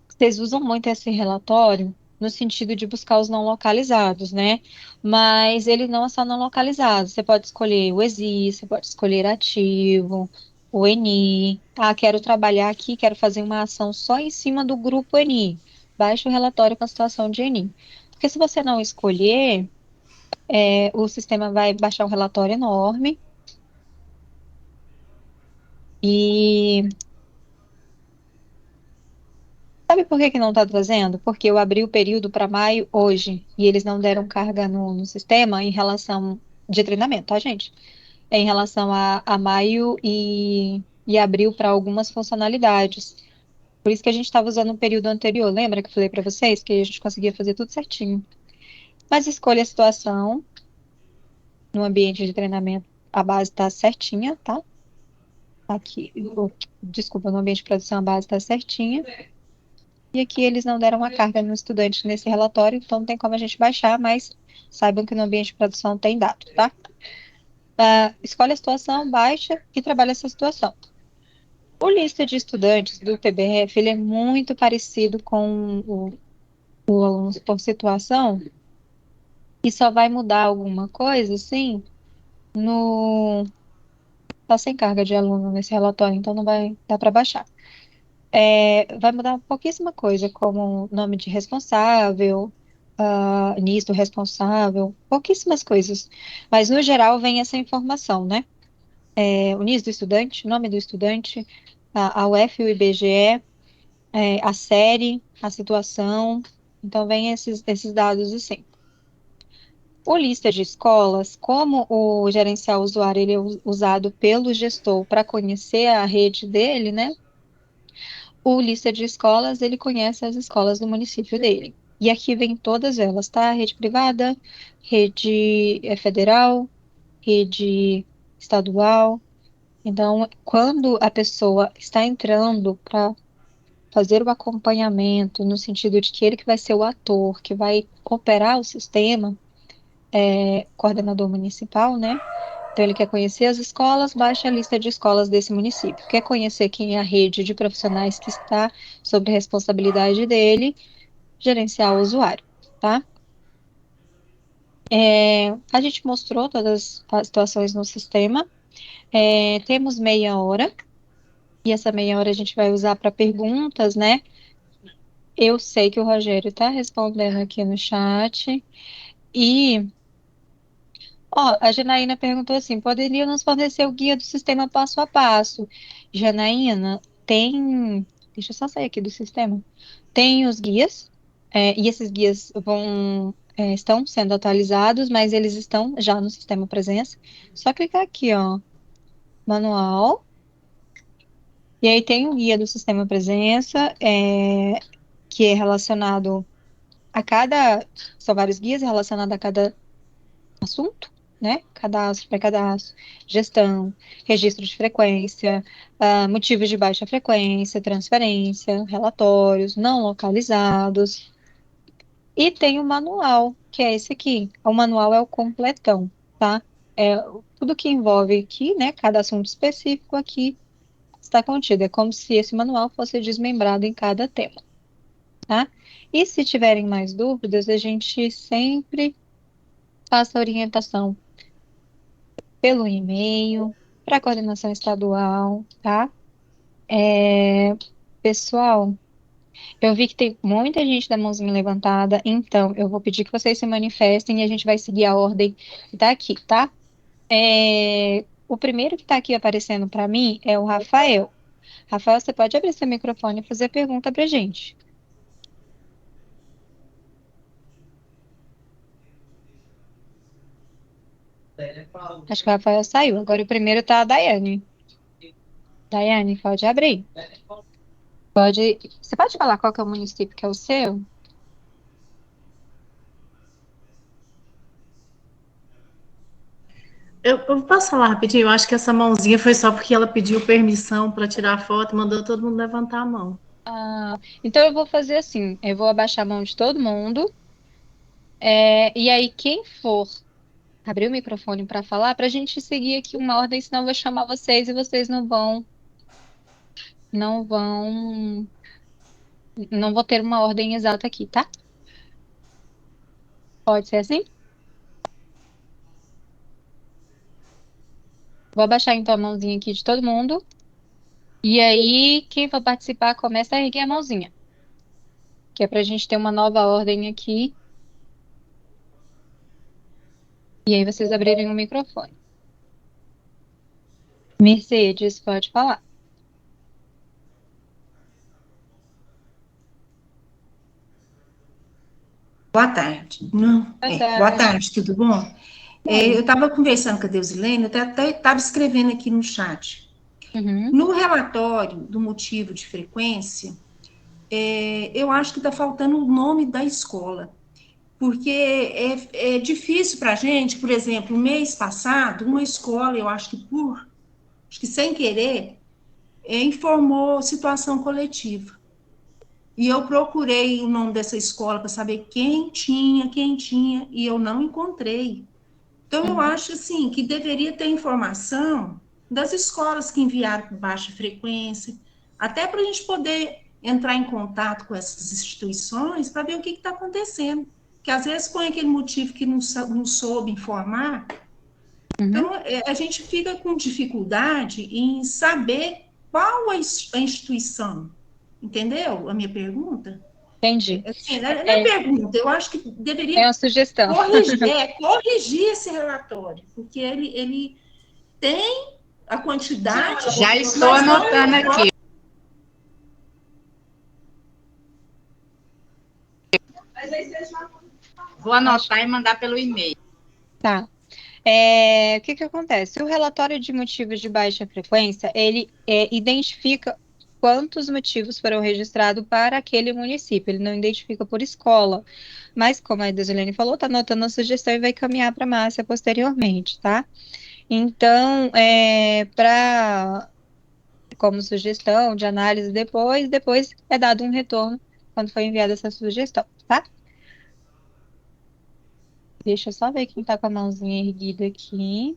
vocês usam muito esse relatório no sentido de buscar os não localizados, né? Mas ele não é só não localizado. Você pode escolher o ESI, você pode escolher ativo, o ENI. Ah, quero trabalhar aqui, quero fazer uma ação só em cima do grupo ENI. Baixe o relatório com a situação de ENI. Porque se você não escolher, o sistema vai baixar um relatório enorme e sabe por que que não está trazendo? Porque eu abri o período para maio hoje e eles não deram carga no sistema em relação de treinamento, tá, gente? Em relação a maio e abril para algumas funcionalidades. Por isso que a gente estava usando o período anterior. Lembra que eu falei para vocês que a gente conseguia fazer tudo certinho? Mas escolha a situação no ambiente de treinamento, a base está certinha, tá? Aqui, desculpa, no ambiente de produção a base está certinha. E aqui eles não deram uma carga no estudante nesse relatório, então não tem como a gente baixar, mas saibam que no ambiente de produção tem dado, tá? Escolhe a situação, baixa e trabalha essa situação. O lista de estudantes do PBF, ele é muito parecido com o aluno por situação e só vai mudar alguma coisa, assim, no... Tá sem carga de aluno nesse relatório, então não vai dar para baixar. Vai mudar pouquíssima coisa, como nome de responsável, NIS responsável, pouquíssimas coisas. Mas, no geral, vem essa informação, né? O NIS do estudante, nome do estudante, a UF e o IBGE, a série, a situação. Então, vem esses dados assim. O lista de escolas, como o gerencial usuário ele é usado pelo gestor para conhecer a rede dele, né? O lista de escolas, ele conhece as escolas do município dele. E aqui vem todas elas, tá? Rede privada, rede federal, rede estadual. Então, quando a pessoa está entrando para fazer o acompanhamento, no sentido de que ele que vai ser o ator, que vai operar o sistema, coordenador municipal, né? Então, ele quer conhecer as escolas, baixa a lista de escolas desse município. Quer conhecer quem é a rede de profissionais que está sob responsabilidade dele, gerenciar o usuário, tá? A gente mostrou todas as situações no sistema. Temos meia hora, e essa meia hora a gente vai usar para perguntas, né? Eu sei que o Rogério está respondendo aqui no chat. E, ó, a Janaína perguntou assim: poderia nos fornecer o guia do sistema passo a passo? Janaína, tem. Deixa eu só sair aqui do sistema. Tem os guias, e esses guias estão sendo atualizados, mas eles estão já no sistema presença. Só clicar aqui, ó, manual. E aí tem o guia do Sistema Presença, que é relacionado a cada. São vários guias relacionados a cada assunto, né? Cadastro, pré-cadastro, gestão, registro de frequência, motivos de baixa frequência, transferência, relatórios não localizados. E tem o manual, que é esse aqui. O manual é o completão, tá? É tudo que envolve aqui, né? Cada assunto específico aqui está contido. É como se esse manual fosse desmembrado em cada tema, tá? E se tiverem mais dúvidas, a gente sempre passa orientação pelo e-mail, para a coordenação estadual, tá? Pessoal, eu vi que tem muita gente da mãozinha levantada, então eu vou pedir que vocês se manifestem e a gente vai seguir a ordem que tá aqui, tá? O primeiro que está aqui aparecendo para mim é o Rafael. Rafael, você pode abrir seu microfone e fazer pergunta para gente. Acho que o Rafael saiu. Agora o primeiro tá a Daiane. Daiane, pode abrir. Pode. Você pode falar qual que é o município que é o seu? Eu posso falar rapidinho? Eu acho que essa mãozinha foi só porque ela pediu permissão para tirar a foto e mandou todo mundo levantar a mão. Então eu vou fazer assim, eu vou abaixar a mão de todo mundo, e aí quem for abrir o microfone para falar, para a gente seguir aqui uma ordem, senão eu vou chamar vocês e vocês não vão, não vou ter uma ordem exata aqui, tá? Pode ser assim? Vou abaixar então a mãozinha aqui de todo mundo, e aí quem for participar começa a erguer a mãozinha, que é para a gente ter uma nova ordem aqui, e aí vocês abrirem o microfone. Mercedes, pode falar. Boa tarde. Não, boa tarde, tudo bom? Eu estava conversando com a Deusilene, eu até estava escrevendo aqui no chat. Uhum. No relatório do motivo de frequência, eu acho que está faltando o nome da escola, porque é difícil para a gente, por exemplo, no mês passado, uma escola, eu acho que sem querer, informou situação coletiva. E eu procurei o nome dessa escola para saber quem tinha, e eu não encontrei. Então, eu acho, assim, que deveria ter informação das escolas que enviaram com baixa frequência, até para a gente poder entrar em contato com essas instituições para ver o que está acontecendo. Porque, às vezes, põe aquele motivo que não soube informar. Então, a gente fica com dificuldade em saber qual a instituição. Entendeu a minha pergunta? Entendi. Assim, não é pergunta, eu acho que deveria uma sugestão. Corrigir esse relatório, porque ele tem a quantidade... Já estou anotando aqui. Vou anotar e mandar pelo e-mail. Tá. O que acontece? O relatório de motivos de baixa frequência, ele identifica quantos motivos foram registrados para aquele município. Ele não identifica por escola. Mas, como a Deusilene falou, está anotando a sugestão e vai caminhar para a Márcia posteriormente, tá? Então, como sugestão de análise depois é dado um retorno quando foi enviada essa sugestão, tá? Deixa eu só ver quem tá com a mãozinha erguida aqui.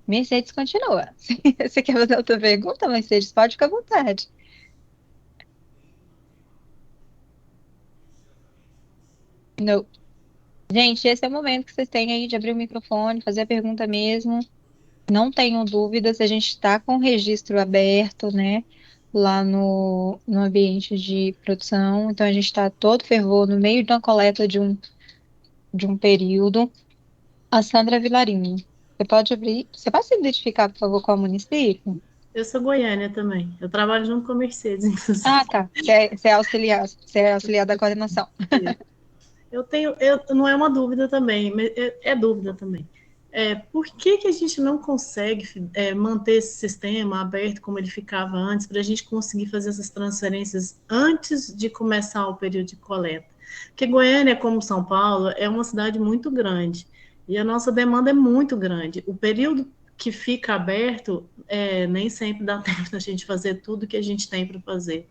Mercedes continua. Você quer fazer outra pergunta, Mercedes? Pode ficar à vontade. Não. Gente, esse é o momento que vocês têm aí de abrir o microfone, fazer a pergunta mesmo. Não tenham dúvidas, a gente está com o registro aberto, né? Lá no ambiente de produção. Então, a gente está todo fervor no meio de uma coleta de um período. A Sandra Vilarinho, você pode abrir. Você pode se identificar, por favor, qual município? Eu sou Goiânia também. Eu trabalho junto com a Mercedes, inclusive. Tá. Você é auxiliar da coordenação. Não é uma dúvida também, mas é dúvida também. Por que a gente não consegue manter esse sistema aberto como ele ficava antes, para a gente conseguir fazer essas transferências antes de começar o período de coleta? Porque Goiânia, como São Paulo, é uma cidade muito grande, e a nossa demanda é muito grande. O período que fica aberto, nem sempre dá tempo da gente fazer tudo que a gente tem para fazer.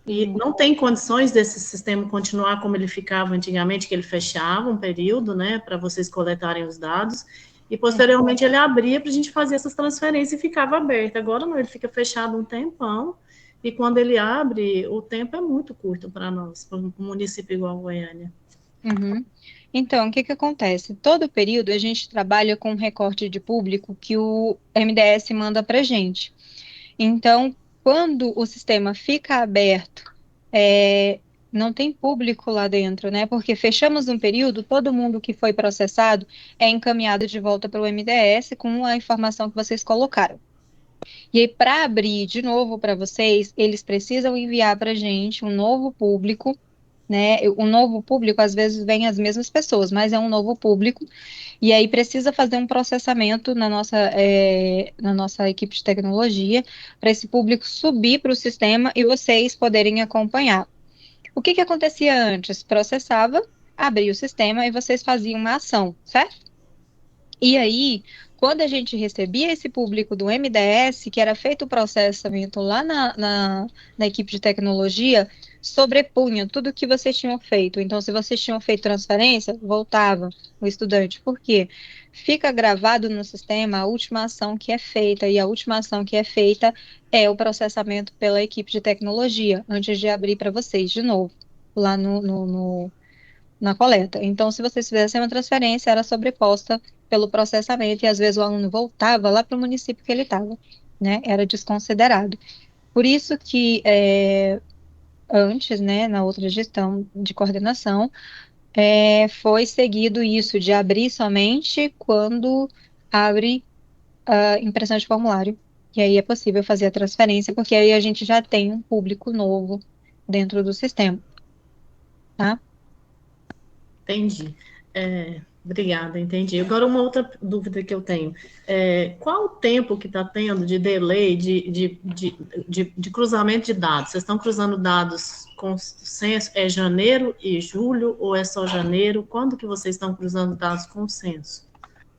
E não tem condições desse sistema continuar como ele ficava antigamente, que ele fechava um período, né, para vocês coletarem os dados, e posteriormente ele abria para a gente fazer essas transferências e ficava aberto. Agora não, ele fica fechado um tempão, e quando ele abre, o tempo é muito curto para nós, para um município igual a Goiânia. Uhum. Então, o que que acontece? Todo período a gente trabalha com um recorte de público que o MDS manda para a gente. Então, quando o sistema fica aberto, não tem público lá dentro, né? Porque fechamos um período, todo mundo que foi processado é encaminhado de volta para o MDS com a informação que vocês colocaram. E aí, para abrir de novo para vocês, eles precisam enviar para a gente um novo público, né? O novo público, às vezes, vem as mesmas pessoas, mas é um novo público. E aí precisa fazer um processamento na nossa equipe de tecnologia para esse público subir para o sistema e vocês poderem acompanhar. O que que acontecia antes? Processava, abria o sistema e vocês faziam uma ação, certo? E aí, quando a gente recebia esse público do MDS, que era feito o processamento lá na equipe de tecnologia, sobrepunha tudo que vocês tinham feito. Então, se vocês tinham feito transferência, voltava o estudante. Por quê? Fica gravado no sistema a última ação que é feita, e a última ação que é feita é o processamento pela equipe de tecnologia, antes de abrir para vocês de novo, lá na coleta. Então, se vocês fizessem uma transferência, era sobreposta pelo processamento, e às vezes o aluno voltava lá para o município que ele estava, né? Era desconsiderado. Por isso que antes, né, na outra gestão de coordenação, foi seguido isso de abrir somente quando abre a impressão de formulário. E aí é possível fazer a transferência, porque aí a gente já tem um público novo dentro do sistema, tá? Entendi. Obrigada, entendi. Agora, uma outra dúvida que eu tenho. Qual o tempo que está tendo de delay de cruzamento de dados? Vocês estão cruzando dados com o censo? É janeiro e julho ou é só janeiro? Quando que vocês estão cruzando dados com o censo?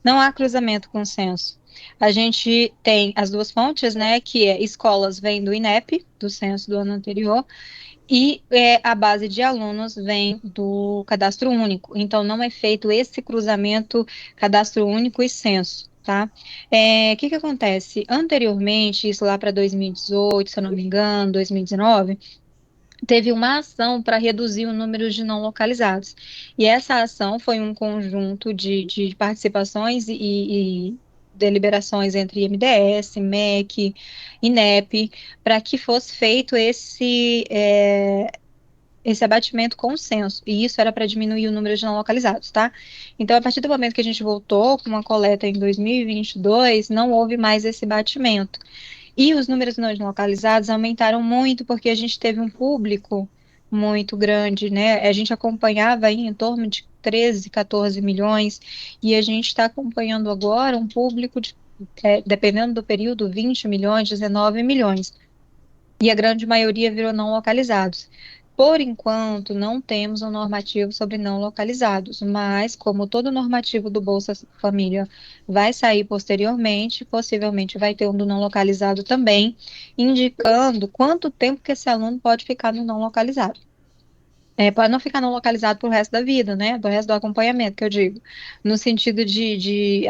Não há cruzamento com o censo. A gente tem as duas fontes, né, que escolas vem do INEP, do censo do ano anterior, e a base de alunos vem do cadastro único. Então, não é feito esse cruzamento cadastro único e censo, tá? O que acontece? Anteriormente, isso lá para 2018, se eu não me engano, 2019, teve uma ação para reduzir o número de não localizados. E essa ação foi um conjunto de participações e deliberações entre MDS, MEC, INEP, para que fosse feito esse abatimento com o censo, e isso era para diminuir o número de não localizados, tá? Então, a partir do momento que a gente voltou com uma coleta em 2022, não houve mais esse batimento. E os números não localizados aumentaram muito, porque a gente teve um público muito grande, né? A gente acompanhava aí em torno de 13, 14 milhões, e a gente está acompanhando agora um público de, dependendo do período, 20 milhões, 19 milhões. E a grande maioria virou não localizados. Por enquanto, não temos um normativo sobre não localizados, mas como todo normativo do Bolsa Família vai sair posteriormente, possivelmente vai ter um do não localizado também, indicando quanto tempo que esse aluno pode ficar no não localizado. Pode não ficar não localizado pro resto da vida, né? Do resto do acompanhamento, que eu digo. No sentido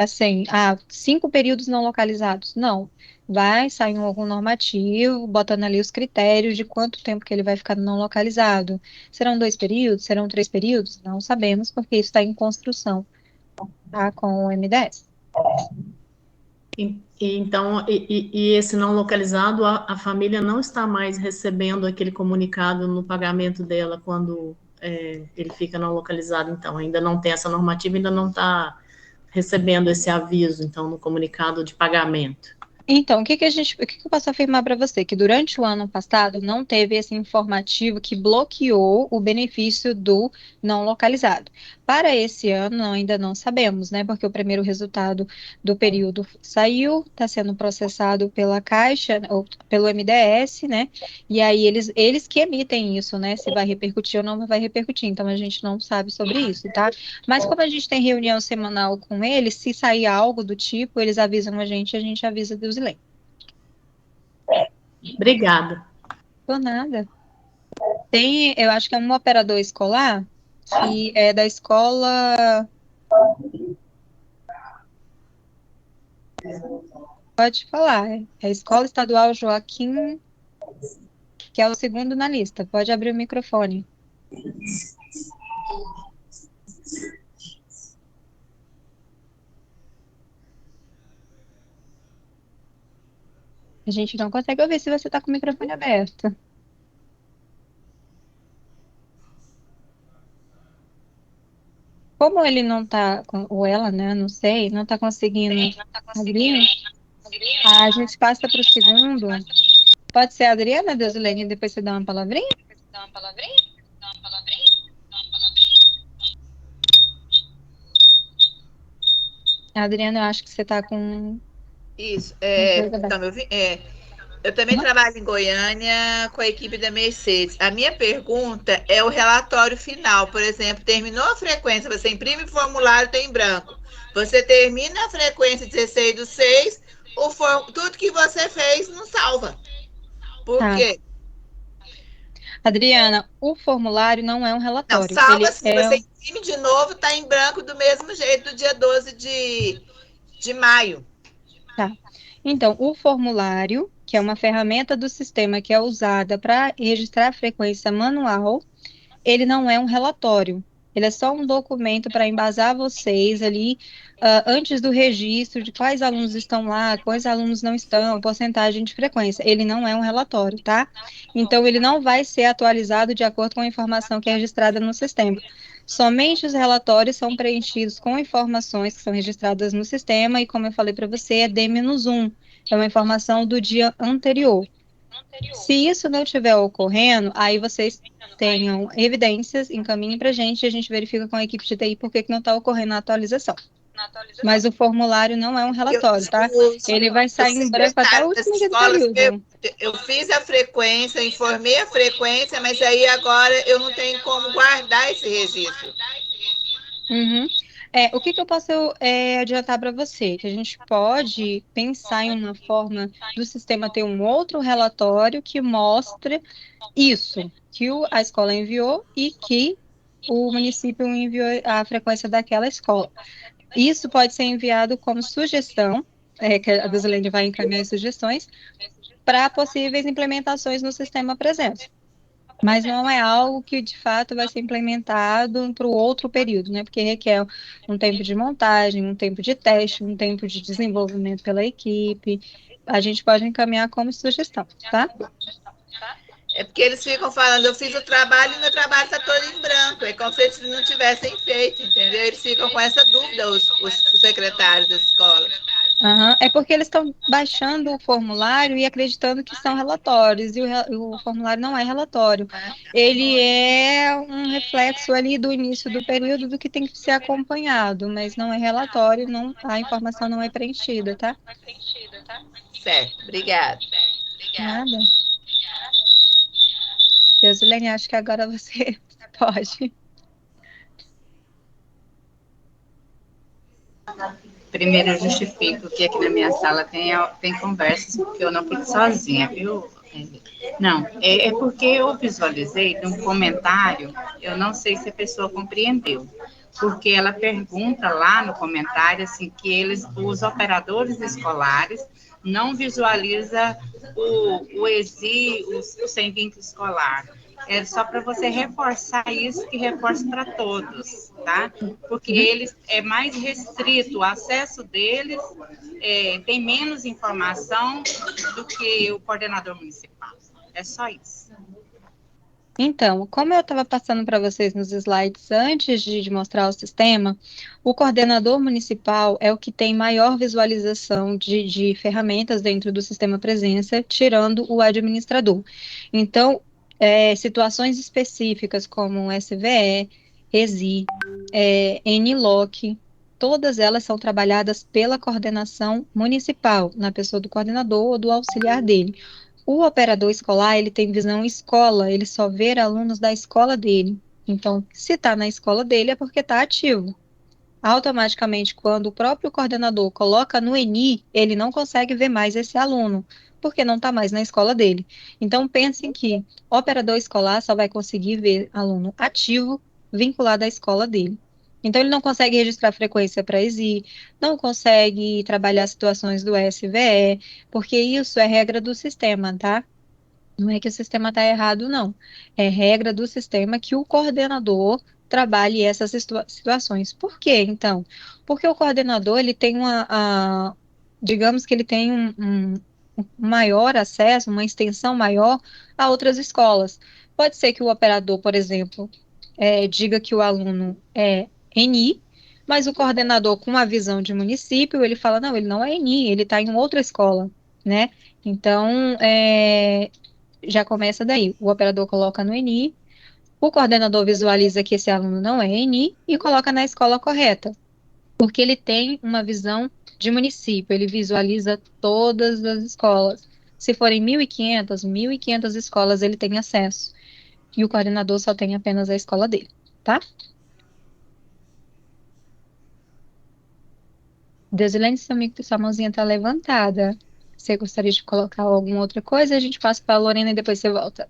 assim, 5 períodos não localizados. Não. Vai sair algum normativo, botando ali os critérios de quanto tempo que ele vai ficar não localizado. Serão 2 períodos? Serão 3 períodos? Não sabemos, porque isso está em construção, tá? Com o MDS. Então, esse não localizado, a família não está mais recebendo aquele comunicado no pagamento dela quando ele fica não localizado, então, ainda não tem essa normativa, ainda não está recebendo esse aviso, então, no comunicado de pagamento. Então, o que eu posso afirmar para você? Que durante o ano passado não teve esse informativo que bloqueou o benefício do não localizado. Para esse ano, ainda não sabemos, né? Porque o primeiro resultado do período saiu, está sendo processado pela Caixa, ou pelo MDS, né? E aí eles que emitem isso, né? Se vai repercutir ou não vai repercutir. Então a gente não sabe sobre isso, tá? Mas como a gente tem reunião semanal com eles, se sair algo do tipo, eles avisam a gente avisa dos Zilene. Obrigada. Por nada. Tem, eu acho que é um operador escolar, que é da escola. Pode falar, é a Escola Estadual Joaquim, que é o segundo na lista. Pode abrir o microfone. A gente não consegue ouvir se você está com o microfone aberto. Como ele não está, ou ela, né, não sei, não está conseguindo abrir, a gente passa para o segundo. Pode ser a Adriana, Deusilene, depois você dá uma palavrinha? Adriana, eu acho que você está com... Isso, Tá me ouvindo? Eu também trabalho em Goiânia com a equipe da Mercedes. A minha pergunta é o relatório final. Por exemplo, terminou a frequência, você imprime o formulário, tem em branco. Você termina a frequência 16/6, tudo que você fez não salva. Por quê? Adriana, o formulário não é um relatório. Não, salva se você imprime de novo, está em branco do mesmo jeito do dia 12 de maio. Tá. Então, o formulário, que é uma ferramenta do sistema que é usada para registrar a frequência manual, ele não é um relatório. Ele é só um documento para embasar vocês ali antes do registro de quais alunos estão lá, quais alunos não estão, porcentagem de frequência. Ele não é um relatório, tá? Então, ele não vai ser atualizado de acordo com a informação que é registrada no sistema. Somente os relatórios são preenchidos com informações que são registradas no sistema e, como eu falei para você, é D-1. É uma informação do dia anterior. Se isso não estiver ocorrendo, aí vocês tenham evidências, encaminhem para a gente verifica com a equipe de TI por que não está ocorrendo a atualização. Mas o formulário não é um relatório, tá? Ele vai sair em branco até o último dia do período. Eu fiz a frequência, informei a frequência, mas aí agora eu não tenho como guardar esse registro. Uhum. O que eu posso adiantar para você? Que a gente pode pensar em uma forma do sistema ter um outro relatório que mostre isso, que a escola enviou e que o município enviou a frequência daquela escola. Isso pode ser enviado como sugestão, que a Deusilene vai encaminhar as sugestões, para possíveis implementações no sistema presença. Mas não é algo que, de fato, vai ser implementado para o outro período, né? Porque requer um tempo de montagem, um tempo de teste, um tempo de desenvolvimento pela equipe. A gente pode encaminhar como sugestão, tá? É porque eles ficam falando, eu fiz o trabalho e meu trabalho está todo em branco. É como se eles não tivessem feito, entendeu? Eles ficam com essa dúvida, os secretários da escola. Uhum. É porque eles estão baixando o formulário e acreditando que são relatórios, e o formulário não é relatório. Ele é um reflexo ali do início do período do que tem que ser acompanhado, mas não é relatório, a informação não é preenchida, tá? Certo, obrigada. Nada. Deusilene, acho que agora você pode. Primeiro, eu justifico que aqui na minha sala tem conversas, porque eu não fico sozinha, viu? Não, é porque eu visualizei num comentário, eu não sei se a pessoa compreendeu, porque ela pergunta lá no comentário, assim, que os operadores escolares não visualizam o ESI, o sem vínculo escolar. É só para você reforçar isso, que reforça para todos, tá? Porque eles é mais restrito, o acesso deles tem menos informação do que o coordenador municipal. É só isso. Então, como eu estava passando para vocês nos slides antes de mostrar o sistema, o coordenador municipal é o que tem maior visualização de ferramentas dentro do sistema presença, tirando o administrador. Então, situações específicas como SVE, ESI, NLOC, todas elas são trabalhadas pela coordenação municipal, na pessoa do coordenador ou do auxiliar dele. O operador escolar, ele tem visão escola, ele só vê alunos da escola dele. Então, se está na escola dele, é porque está ativo. Automaticamente, quando o próprio coordenador coloca no ENI, ele não consegue ver mais esse aluno, porque não está mais na escola dele. Então, pensem que o operador escolar só vai conseguir ver aluno ativo vinculado à escola dele. Então, ele não consegue registrar frequência para ESI, não consegue trabalhar situações do SVE, porque isso é regra do sistema, tá? Não é que o sistema está errado, não. É regra do sistema que o coordenador trabalhe essas situações. Por quê, então? Porque o coordenador, ele tem digamos que ele tem um maior acesso, uma extensão maior a outras escolas. Pode ser que o operador, por exemplo, diga que o aluno é ENI, mas o coordenador, com a visão de município, ele fala, não, ele não é ENI, ele está em outra escola, né? Então, já começa daí. O operador coloca no ENI, o coordenador visualiza que esse aluno não é ENI e coloca na escola correta, porque ele tem uma visão de município, ele visualiza todas as escolas. Se forem 1.500 escolas, ele tem acesso. E o coordenador só tem apenas a escola dele, tá? Desilene, sua mãozinha tá levantada. Você gostaria de colocar alguma outra coisa? A gente passa para a Lorena e depois você volta.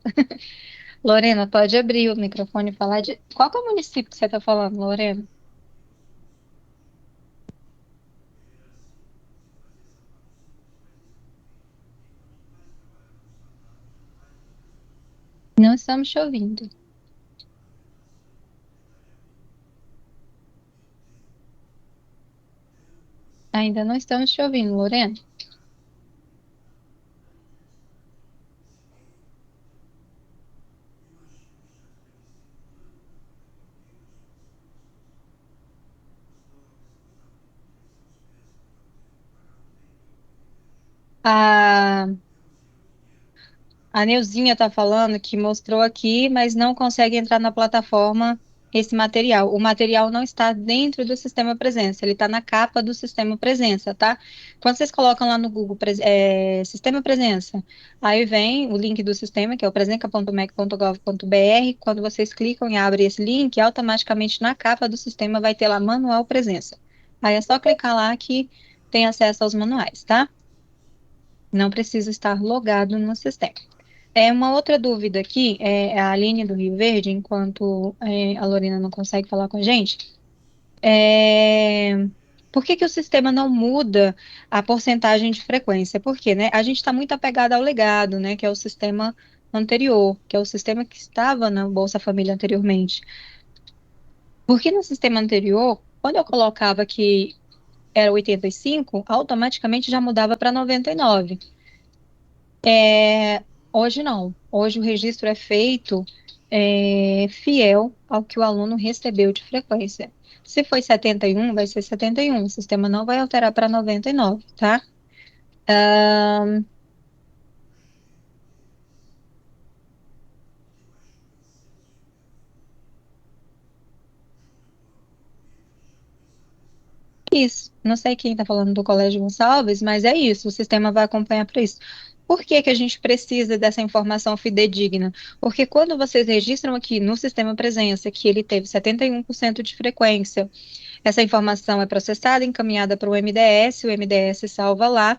Lorena, pode abrir o microfone e falar de. Qual que é o município que você está falando, Lorena? Não estamos te ouvindo. Ainda não estamos te ouvindo, Lorena. A, a Neuzinha está falando que mostrou aqui, mas não consegue entrar na plataforma esse material. O material não está dentro do sistema presença, ele está na capa do sistema presença, tá? Quando vocês colocam lá no Google sistema presença, aí vem o link do sistema, que é o presenca.mec.gov.br. Quando vocês clicam e abrem esse link, automaticamente na capa do sistema vai ter lá manual presença. Aí é só clicar lá que tem acesso aos manuais, tá? Não precisa estar logado no sistema. Uma outra dúvida aqui, a Aline do Rio Verde, enquanto a Lorena não consegue falar com a gente, por que que o sistema não muda a porcentagem de frequência? Porque, né, a gente está muito apegado ao legado, né, que é o sistema anterior, que é o sistema que estava na Bolsa Família anteriormente. Porque no sistema anterior, quando eu colocava que era 85, automaticamente já mudava para 99. Hoje não. Hoje o registro é feito fiel ao que o aluno recebeu de frequência. Se foi 71, vai ser 71. O sistema não vai alterar para 99, tá? Isso. Não sei quem está falando do Colégio Gonçalves, mas é isso. O sistema vai acompanhar para isso. Por que que a gente precisa dessa informação fidedigna? Porque quando vocês registram aqui no sistema presença que ele teve 71% de frequência, essa informação é processada, encaminhada para o MDS salva lá,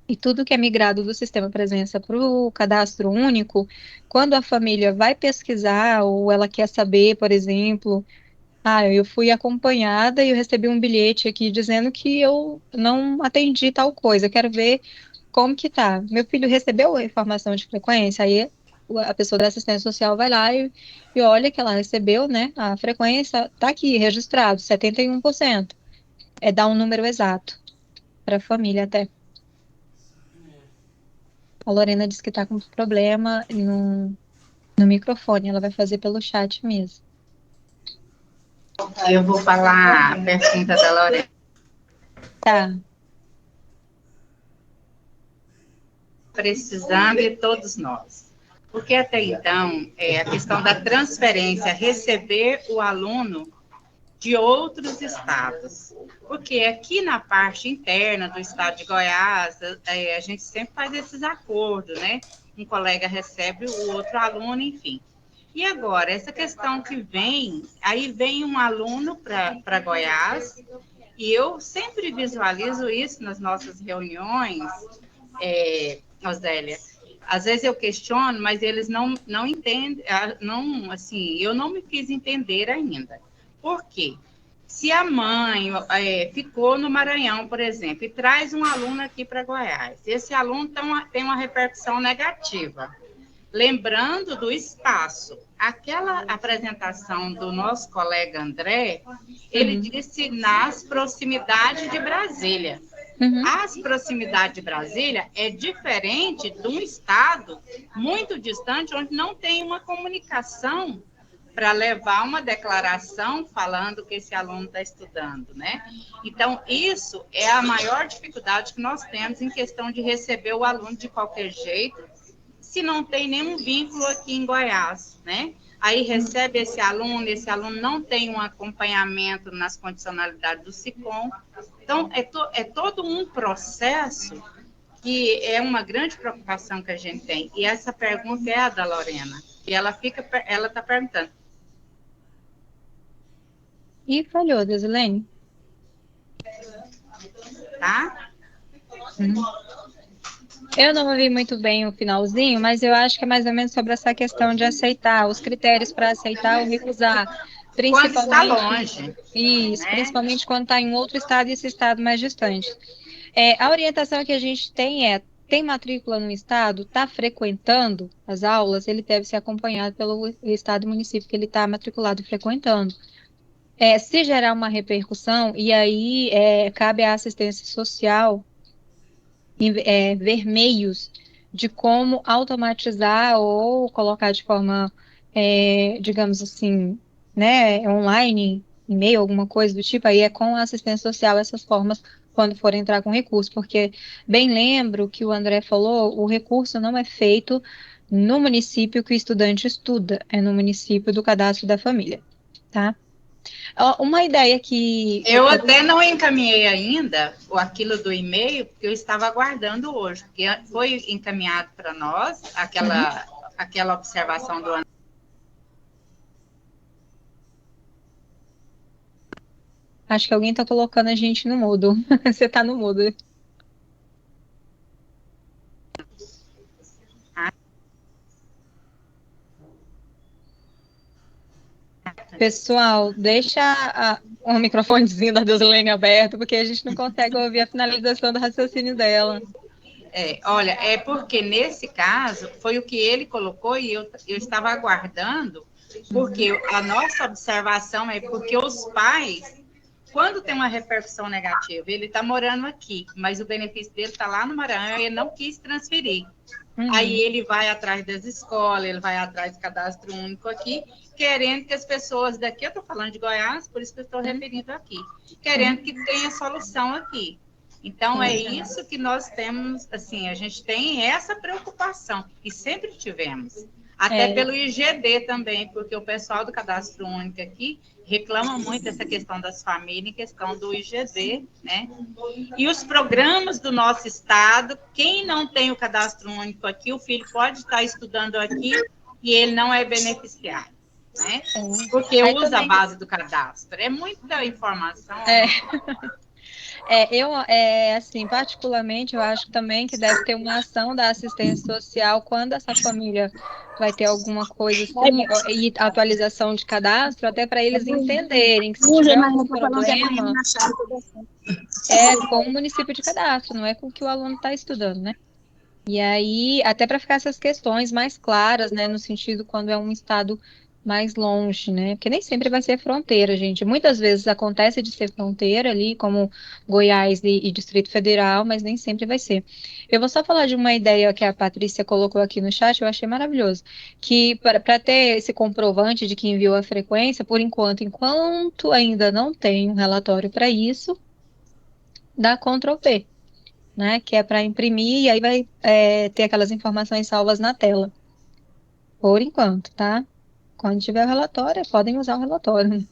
e tudo que é migrado do sistema presença para o cadastro único, quando a família vai pesquisar ou ela quer saber, por exemplo, eu fui acompanhada e eu recebi um bilhete aqui dizendo que eu não atendi tal coisa, quero ver como que tá. Meu filho recebeu a informação de frequência, aí a pessoa da assistência social vai lá e olha que ela recebeu, né? A frequência tá aqui, registrado, 71%. Dá um número exato para a família até. A Lorena disse que tá com problema No microfone, ela vai fazer pelo chat mesmo. Eu vou falar a pergunta da Lorena. Tá. Precisando de todos nós. Porque até então, a questão da transferência, receber o aluno de outros estados. Porque aqui na parte interna do estado de Goiás, a gente sempre faz esses acordos, né? Um colega recebe o outro aluno, enfim. E agora, essa questão que vem, aí vem um aluno para Goiás, e eu sempre visualizo isso nas nossas reuniões, Osélia. Às vezes eu questiono, mas eles não entendem, não, assim, eu não me fiz entender ainda. Por quê? Se a mãe ficou no Maranhão, por exemplo, e traz um aluno aqui para Goiás, esse aluno tem uma repercussão negativa. Lembrando do espaço, aquela apresentação do nosso colega André, ele disse nas proximidades de Brasília. As proximidades de Brasília é diferente de um estado muito distante, onde não tem uma comunicação para levar uma declaração falando que esse aluno está estudando, né? Então, isso é a maior dificuldade que nós temos em questão de receber o aluno de qualquer jeito, se não tem nenhum vínculo aqui em Goiás, né? Aí recebe esse aluno não tem um acompanhamento nas condicionalidades do SICOM. Então, é todo um processo que é uma grande preocupação que a gente tem. E essa pergunta é a da Lorena. E ela está perguntando. E falhou, Desilene? Tá? Eu não ouvi muito bem o finalzinho, mas eu acho que é mais ou menos sobre essa questão de aceitar, os critérios para aceitar ou recusar. Quando está longe. Isso, né? Principalmente quando está em outro estado e esse estado mais distante. A orientação que a gente tem matrícula no estado, está frequentando as aulas, ele deve ser acompanhado pelo estado e município que ele está matriculado e frequentando. Se gerar uma repercussão, e aí cabe à assistência social ver meios de como automatizar ou colocar de forma, digamos assim, né, online, e-mail, alguma coisa do tipo, aí é com a assistência social essas formas quando for entrar com recurso, porque bem lembro que o André falou, o recurso não é feito no município que o estudante estuda, é no município do cadastro da família, tá? Uma ideia que... Eu até não encaminhei ainda aquilo do e-mail, porque eu estava aguardando hoje, porque foi encaminhado para nós aquela observação do ano. Acho que alguém está colocando a gente no mudo. Você está no mudo. Pessoal, deixa o microfonezinho da Deusilene aberto, porque a gente não consegue ouvir a finalização do raciocínio dela. Olha, é porque nesse caso foi o que ele colocou e eu estava aguardando, porque a nossa observação é porque os pais, quando tem uma repercussão negativa, ele está morando aqui, mas o benefício dele está lá no Maranhão e ele não quis transferir. Aí ele vai atrás das escolas, ele vai atrás do cadastro único aqui, querendo que as pessoas daqui, eu estou falando de Goiás, por isso que eu estou referindo aqui, querendo que tenha solução aqui. Então, é isso que nós temos, assim, a gente tem essa preocupação, e sempre tivemos. Até pelo IGD também, porque o pessoal do Cadastro Único aqui reclama muito dessa questão das famílias, questão do IGD, né? E os programas do nosso estado, quem não tem o Cadastro Único aqui, o filho pode estar estudando aqui e ele não é beneficiário, né? Porque usa a base do cadastro. É muita informação. Assim, particularmente, eu acho também que deve ter uma ação da assistência social quando essa família vai ter alguma coisa assim, e atualização de cadastro, até para eles entenderem que se tiver algum problema, é com o município de cadastro, não é com o que o aluno está estudando, né? E aí, até para ficar essas questões mais claras, né, no sentido quando é um estado mais longe, né? Porque nem sempre vai ser fronteira, gente. Muitas vezes acontece de ser fronteira ali, como Goiás e Distrito Federal, mas nem sempre vai ser. Eu vou só falar de uma ideia que a Patrícia colocou aqui no chat, eu achei maravilhoso. Que para ter esse comprovante de que enviou a frequência, por enquanto ainda não tem um relatório para isso, dá Ctrl V, né? Que é para imprimir e aí vai ter aquelas informações salvas na tela. Por enquanto, tá? Quando tiver o relatório, podem usar o relatório.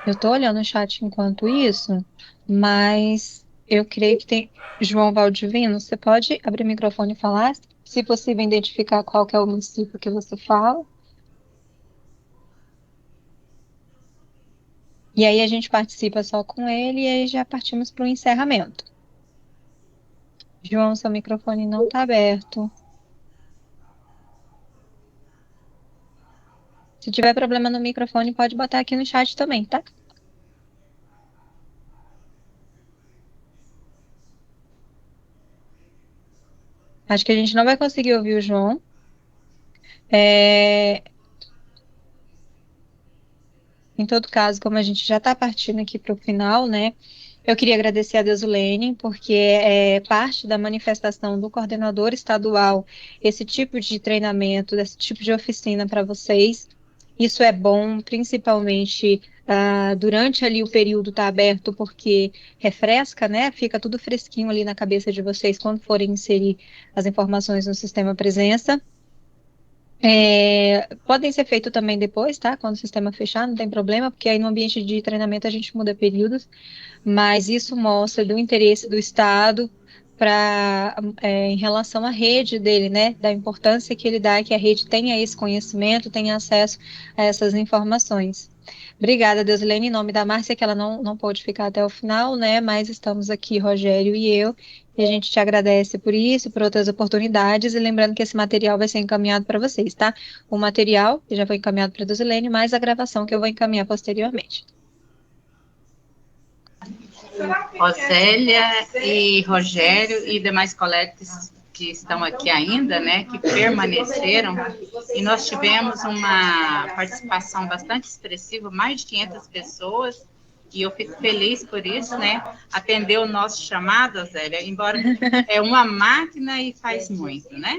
Eu estou olhando o chat enquanto isso, mas eu creio que tem. João Valdivino, você pode abrir o microfone e falar? Se possível, identificar qual que é o município que você fala. E aí a gente participa só com ele e aí já partimos para o encerramento. João, seu microfone não está aberto. Se tiver problema no microfone, pode botar aqui no chat também, tá? Acho que a gente não vai conseguir ouvir o João. Em todo caso, como a gente já está partindo aqui para o final, né? Eu queria agradecer a Desulene, porque é parte da manifestação do coordenador estadual esse tipo de treinamento, esse tipo de oficina para vocês. Isso é bom, principalmente durante ali o período está aberto, porque refresca, né? Fica tudo fresquinho ali na cabeça de vocês quando forem inserir as informações no sistema presença. Podem ser feitos também depois, tá? Quando o sistema fechar, não tem problema, porque aí no ambiente de treinamento a gente muda períodos, mas isso mostra do interesse do Estado em relação à rede dele, né? Da importância que ele dá que a rede tenha esse conhecimento, tenha acesso a essas informações. Obrigada, Deusilene, em nome da Márcia, que ela não pôde ficar até o final, né? Mas estamos aqui, Rogério e eu, e a gente te agradece por isso, por outras oportunidades, e lembrando que esse material vai ser encaminhado para vocês, tá? O material que já foi encaminhado para a Deusilene, mais a gravação que eu vou encaminhar posteriormente. Rosélia e Rogério e demais colegas que estão aqui ainda, né, que permaneceram, e nós tivemos uma participação bastante expressiva, mais de 500 pessoas, e eu fico feliz por isso, né, atendeu o nosso chamado, Zélia, embora é uma máquina e faz muito, né?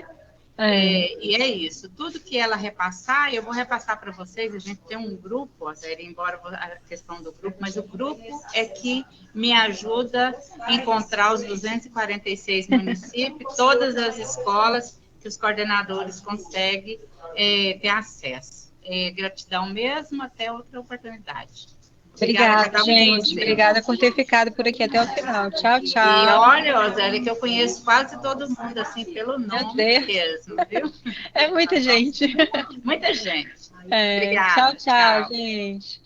E é isso, tudo que ela repassar, eu vou repassar para vocês. A gente tem um grupo, Zélia, embora a questão do grupo, mas o grupo é que me ajuda a encontrar os 246 municípios, todas as escolas que os coordenadores conseguem ter acesso. Gratidão mesmo, até outra oportunidade. Obrigada, gente. Obrigada por ter ficado por aqui até o final. Tchau, tchau. E olha, Zélia, que eu conheço quase todo mundo, assim, pelo nome mesmo, viu? É muita gente. Muita gente. Obrigada. Tchau, gente.